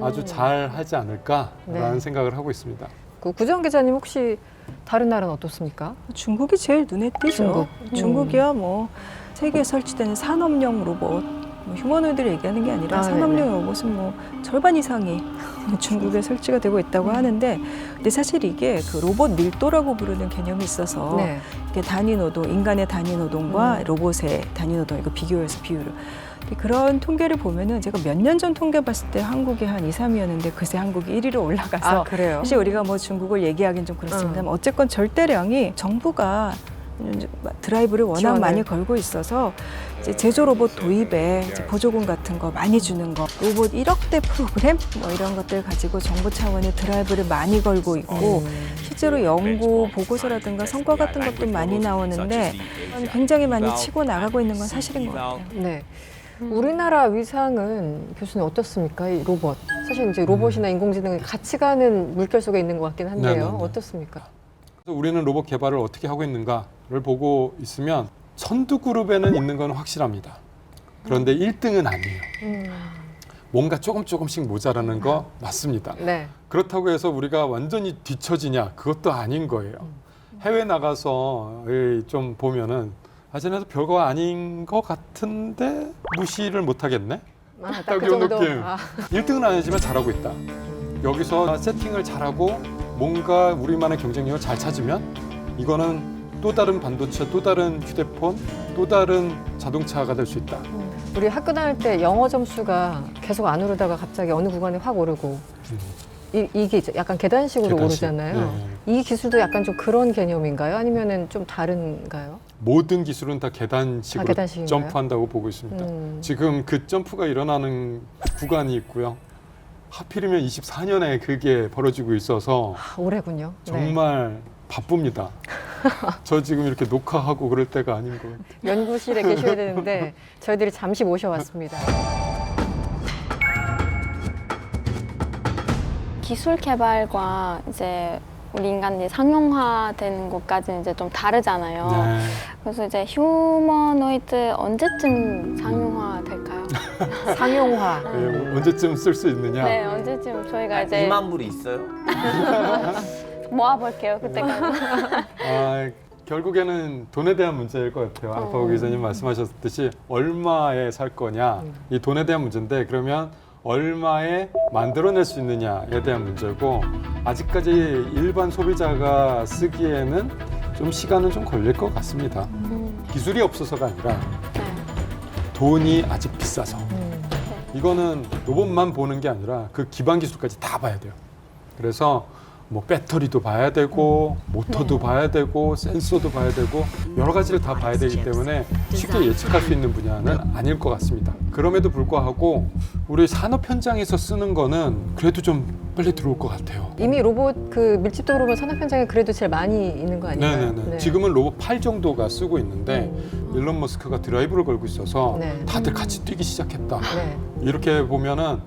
Speaker 4: 아주 잘 하지 않을까라는
Speaker 3: 네.
Speaker 4: 생각을 하고 있습니다.
Speaker 3: 그 구정 기자님 혹시 다른 나라는 어떻습니까?
Speaker 13: 중국이 제일 눈에 띄죠. 중국이야 뭐 세계에 설치되는 산업용 로봇, 뭐 휴머노이드를 얘기하는 게 아니라 산업용 로봇은 뭐 절반 이상이 중국에 설치가 되고 있다고 하는데, 근데 사실 이게 그 로봇 밀도라고 부르는 개념이 있어서
Speaker 3: 네.
Speaker 13: 이게 단위 노동, 인간의 단위 노동과 로봇의 단위 노동 이거 비교해서 비율을. 그런 통계를 보면은 제가 몇 년 전 통계 봤을 때 한국이 한 2, 3위였는데 그새 한국이 1위로 올라가서
Speaker 3: 그래요?
Speaker 13: 사실 우리가 뭐 중국을 얘기하기는 좀 그렇습니다만 어쨌건 절대량이 정부가 드라이브를 워낙
Speaker 3: 지원을.
Speaker 13: 많이 걸고 있어서 이제 제조 로봇 도입에 이제 보조금 같은 거 많이 주는 거, 로봇 1억대 프로그램 뭐 이런 것들 가지고 정부 차원의 드라이브를 많이 걸고 있고 실제로 연구 보고서라든가 성과 같은 것도 많이 나오는데 굉장히 많이 치고 나가고 있는 건 사실인 것 같아요.
Speaker 3: 네. 우리나라 위상은 교수님 어떻습니까? 이 로봇. 사실 이제 로봇이나 인공지능이 같이 가는 물결 속에 있는 것 같긴 한데요.
Speaker 4: 네네네.
Speaker 3: 어떻습니까?
Speaker 4: 그래서 우리는 로봇 개발을 어떻게 하고 있는가를 보고 있으면 선두 그룹에는 있는 건 확실합니다. 그런데 1등은 아니에요. 뭔가 조금씩 모자라는 거 맞습니다.
Speaker 3: 네.
Speaker 4: 그렇다고 해서 우리가 완전히 뒤처지냐? 그것도 아닌 거예요. 해외 나가서 좀 보면은 쟤네도 별거 아닌 것 같은데 무시를 못 하겠네?
Speaker 3: 딱 그
Speaker 4: 이런
Speaker 3: 정도.
Speaker 4: 느낌. 1등은 아니지만 잘하고 있다. 여기서 세팅을 잘하고 뭔가 우리만의 경쟁력을 잘 찾으면 이거는 또 다른 반도체, 또 다른 휴대폰, 또 다른 자동차가 될 수 있다.
Speaker 3: 우리 학교 다닐 때 영어 점수가 계속 안 오르다가 갑자기 어느 구간에 확 오르고 이게 이제 약간 계단식으로
Speaker 4: 계단식.
Speaker 3: 오르잖아요.
Speaker 4: 네.
Speaker 3: 이 기술도 약간 좀 그런 개념인가요? 아니면은 좀 다른가요?
Speaker 4: 모든 기술은 다 계단식으로
Speaker 3: 계단식인가요?
Speaker 4: 점프한다고 보고 있습니다. 지금 그 점프가 일어나는 구간이 있고요. 하필이면 24년에 그게 벌어지고 있어서
Speaker 3: 올해군요.
Speaker 4: 정말 바쁩니다. 저 지금 이렇게 녹화하고 그럴 때가 아닌 것 같아요.
Speaker 3: 연구실에 계셔야 되는데 저희들이 잠시 모셔왔습니다.
Speaker 14: 기술 개발과 이제 우리 인간이 상용화되는 것까지는 이제 좀 다르잖아요.
Speaker 4: 네.
Speaker 14: 그래서 이제 휴머노이드 언제쯤 상용화 될까요?
Speaker 3: 상용화.
Speaker 4: 네, 언제쯤 쓸 수 있느냐?
Speaker 14: 네, 언제쯤 저희가 이제
Speaker 2: 2만 불이 있어요?
Speaker 14: 모아볼게요, 그때까지.
Speaker 4: 결국에는 돈에 대한 문제일 것 같아요. 알파고 기자님 말씀하셨듯이 얼마에 살 거냐, 이 돈에 대한 문제인데 그러면 얼마에 만들어낼 수 있느냐에 대한 문제고 아직까지 일반 소비자가 쓰기에는 좀 시간은 좀 걸릴 것 같습니다. 기술이 없어서가 아니라 돈이 아직 비싸서 이거는 로봇만 보는 게 아니라 그 기반 기술까지 다 봐야 돼요. 그래서 뭐 배터리도 봐야 되고 모터도 봐야 되고 센서도 봐야 되고 여러 가지를 다 봐야 되기 때문에 쉽게 예측할 수 있는 분야는 아닐 것 같습니다. 그럼에도 불구하고 우리 산업 현장에서 쓰는 거는 그래도 좀 빨리 들어올 것 같아요.
Speaker 3: 이미 로봇 그 밀집도 로봇 산업 현장에 그래도 제일 많이 있는 거 아닌가요?
Speaker 4: 네네네. 지금은 로봇 8 정도가 쓰고 있는데 일론 머스크가 드라이브를 걸고 있어서 다들 같이 뛰기 시작했다. 이렇게 보면은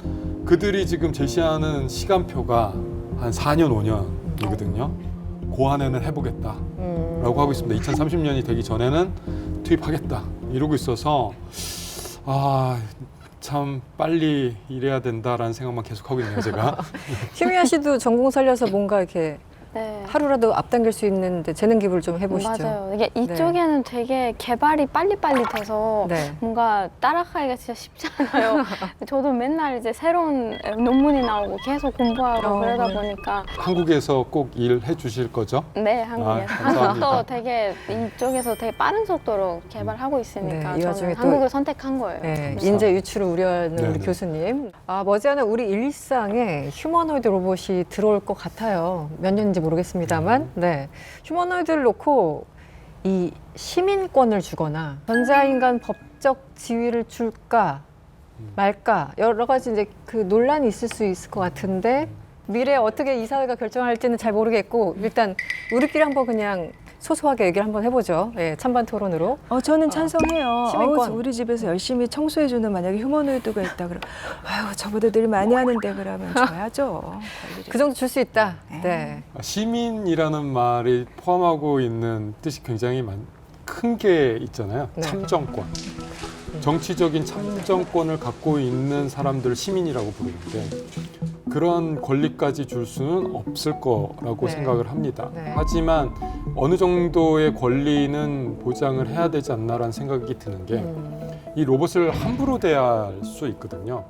Speaker 4: 그들이 지금 제시하는 시간표가 한 4년, 5년이거든요. 그 안에는 해보겠다라고 하고 있습니다. 2030년이 되기 전에는 투입하겠다 이러고 있어서 참 빨리 일해야 된다라는 생각만 계속 하고 있네요, 제가.
Speaker 3: 휴미아 씨도 전공 살려서 뭔가 이렇게 하루라도 앞당길 수 있는데 재능 기부를 좀 해보시죠.
Speaker 14: 맞아요. 이게 이쪽에는 되게 개발이 빨리빨리 돼서 뭔가 따라가기가 진짜 쉽지 않아요. 저도 맨날 이제 새로운 논문이 나오고 계속 공부하고 그러다 보니까
Speaker 4: 한국에서 꼭 일해 주실 거죠?
Speaker 14: 네, 한국에서. 한국도 되게 이쪽에서 되게 빠른 속도로 개발하고 있으니까
Speaker 3: 이 와중에
Speaker 14: 저는
Speaker 3: 또
Speaker 14: 한국을 선택한 거예요.
Speaker 3: 인재 유출을 우려하는 우리 교수님. 머지않아 우리 일상에 휴머노이드 로봇이 들어올 것 같아요. 몇 년인지 모르겠습니다만, 휴머노이드를 놓고 이 시민권을 주거나 전자인간 법적 지위를 줄까 말까 여러 가지 이제 그 논란이 있을 수 있을 것 같은데 미래에 어떻게 이 사회가 결정할지는 잘 모르겠고 일단 우리끼리 한번 그냥 소소하게 얘기를 한번 해보죠. 찬반 토론으로.
Speaker 13: 저는 찬성해요.
Speaker 3: 시민권.
Speaker 13: 우리 집에서 열심히 청소해주는 만약에 휴머노이드가 있다 그러면 저보다 늘 많이 하는데 그러면 줘야죠.
Speaker 3: 그 정도 줄 수 있다. 네.
Speaker 4: 시민이라는 말이 포함하고 있는 뜻이 굉장히 큰 게 있잖아요. 참정권. 정치적인 참정권을 갖고 있는 사람들 시민이라고 부르는데 그런 권리까지 줄 수는 없을 거라고
Speaker 3: 네.
Speaker 4: 생각을 합니다.
Speaker 3: 네.
Speaker 4: 하지만 어느 정도의 권리는 보장을 해야 되지 않나라는 생각이 드는 게 이 로봇을 함부로 대할 수 있거든요.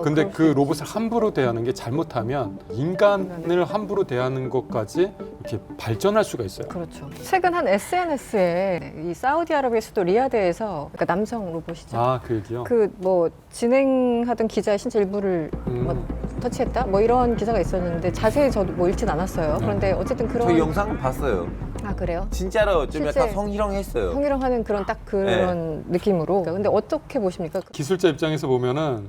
Speaker 4: 근데 그 로봇을 함부로 대하는 게 잘못하면 인간을 함부로 대하는 것까지 이렇게 발전할 수가 있어요.
Speaker 3: 그렇죠. 최근 한 SNS에 이 사우디아라비아 수도 리야드에서 그러니까 남성 로봇이죠.
Speaker 4: 아, 그 얘기요?
Speaker 3: 그 뭐 진행하던 기자의 신체 일부를 뭐 터치했다? 뭐 이런 기사가 있었는데 자세히 저도 뭐 읽진 않았어요. 그런데 어쨌든 그런
Speaker 2: 저 영상은 봤어요.
Speaker 3: 아 그래요?
Speaker 2: 진짜로 좀
Speaker 3: 실제
Speaker 2: 약간 성희롱했어요.
Speaker 3: 성희롱하는 그런 딱 그런 느낌으로. 근데 어떻게 보십니까?
Speaker 4: 기술자 입장에서 보면은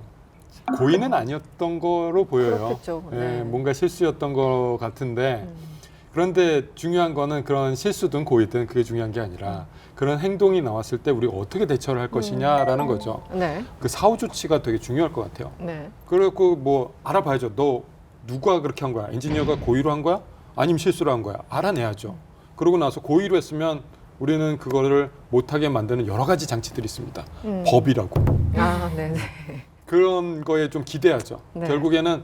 Speaker 4: 고의는 아니었던 거로 보여요.
Speaker 3: 그렇겠죠.
Speaker 4: 예,
Speaker 3: 네.
Speaker 4: 뭔가 실수였던 것 같은데 그런데 중요한 거는 그런 실수든 고의든 그게 중요한 게 아니라 그런 행동이 나왔을 때 우리가 어떻게 대처를 할 것이냐라는 거죠.
Speaker 3: 네.
Speaker 4: 그 사후 조치가 되게 중요할 것 같아요.
Speaker 3: 네.
Speaker 4: 그리고 뭐 알아봐야죠. 너 누가 그렇게 한 거야? 엔지니어가 고의로 한 거야? 아니면 실수로 한 거야? 알아내야죠. 그러고 나서 고의로 했으면 우리는 그거를 못하게 만드는 여러 가지 장치들이 있습니다. 법이라고.
Speaker 3: 아, 네네.
Speaker 4: 그런 거에 좀 기대하죠.
Speaker 3: 네.
Speaker 4: 결국에는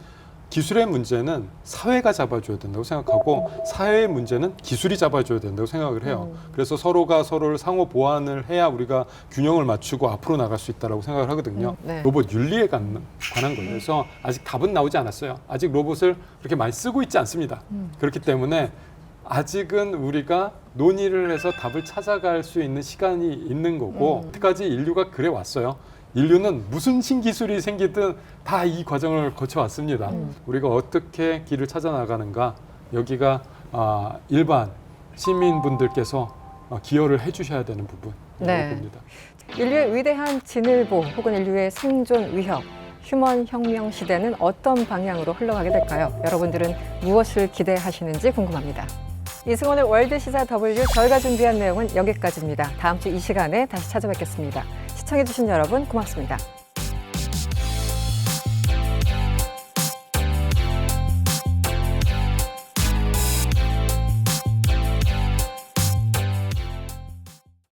Speaker 4: 기술의 문제는 사회가 잡아줘야 된다고 생각하고 사회의 문제는 기술이 잡아줘야 된다고 생각을 해요. 그래서 서로가 서로를 상호 보완을 해야 우리가 균형을 맞추고 앞으로 나갈 수 있다고 생각을 하거든요.
Speaker 3: 네.
Speaker 4: 로봇 윤리에 관한 거예요. 그래서 아직 답은 나오지 않았어요. 아직 로봇을 그렇게 많이 쓰고 있지 않습니다. 그렇기 때문에 아직은 우리가 논의를 해서 답을 찾아갈 수 있는 시간이 있는 거고 여태까지 인류가 그래 왔어요. 인류는 무슨 신기술이 생기든 다 이 과정을 거쳐왔습니다. 우리가 어떻게 길을 찾아 나가는가 여기가 일반 시민분들께서 기여를 해주셔야 되는 부분이라고
Speaker 3: 네.
Speaker 4: 봅니다.
Speaker 3: 인류의 위대한 진일보 혹은 인류의 생존 위협, 휴먼 혁명 시대는 어떤 방향으로 흘러가게 될까요? 여러분들은 무엇을 기대하시는지 궁금합니다. 이승원의 월드시사 W 저희가 준비한 내용은 여기까지입니다. 다음 주 이 시간에 다시 찾아뵙겠습니다. 시청해주신 여러분 고맙습니다.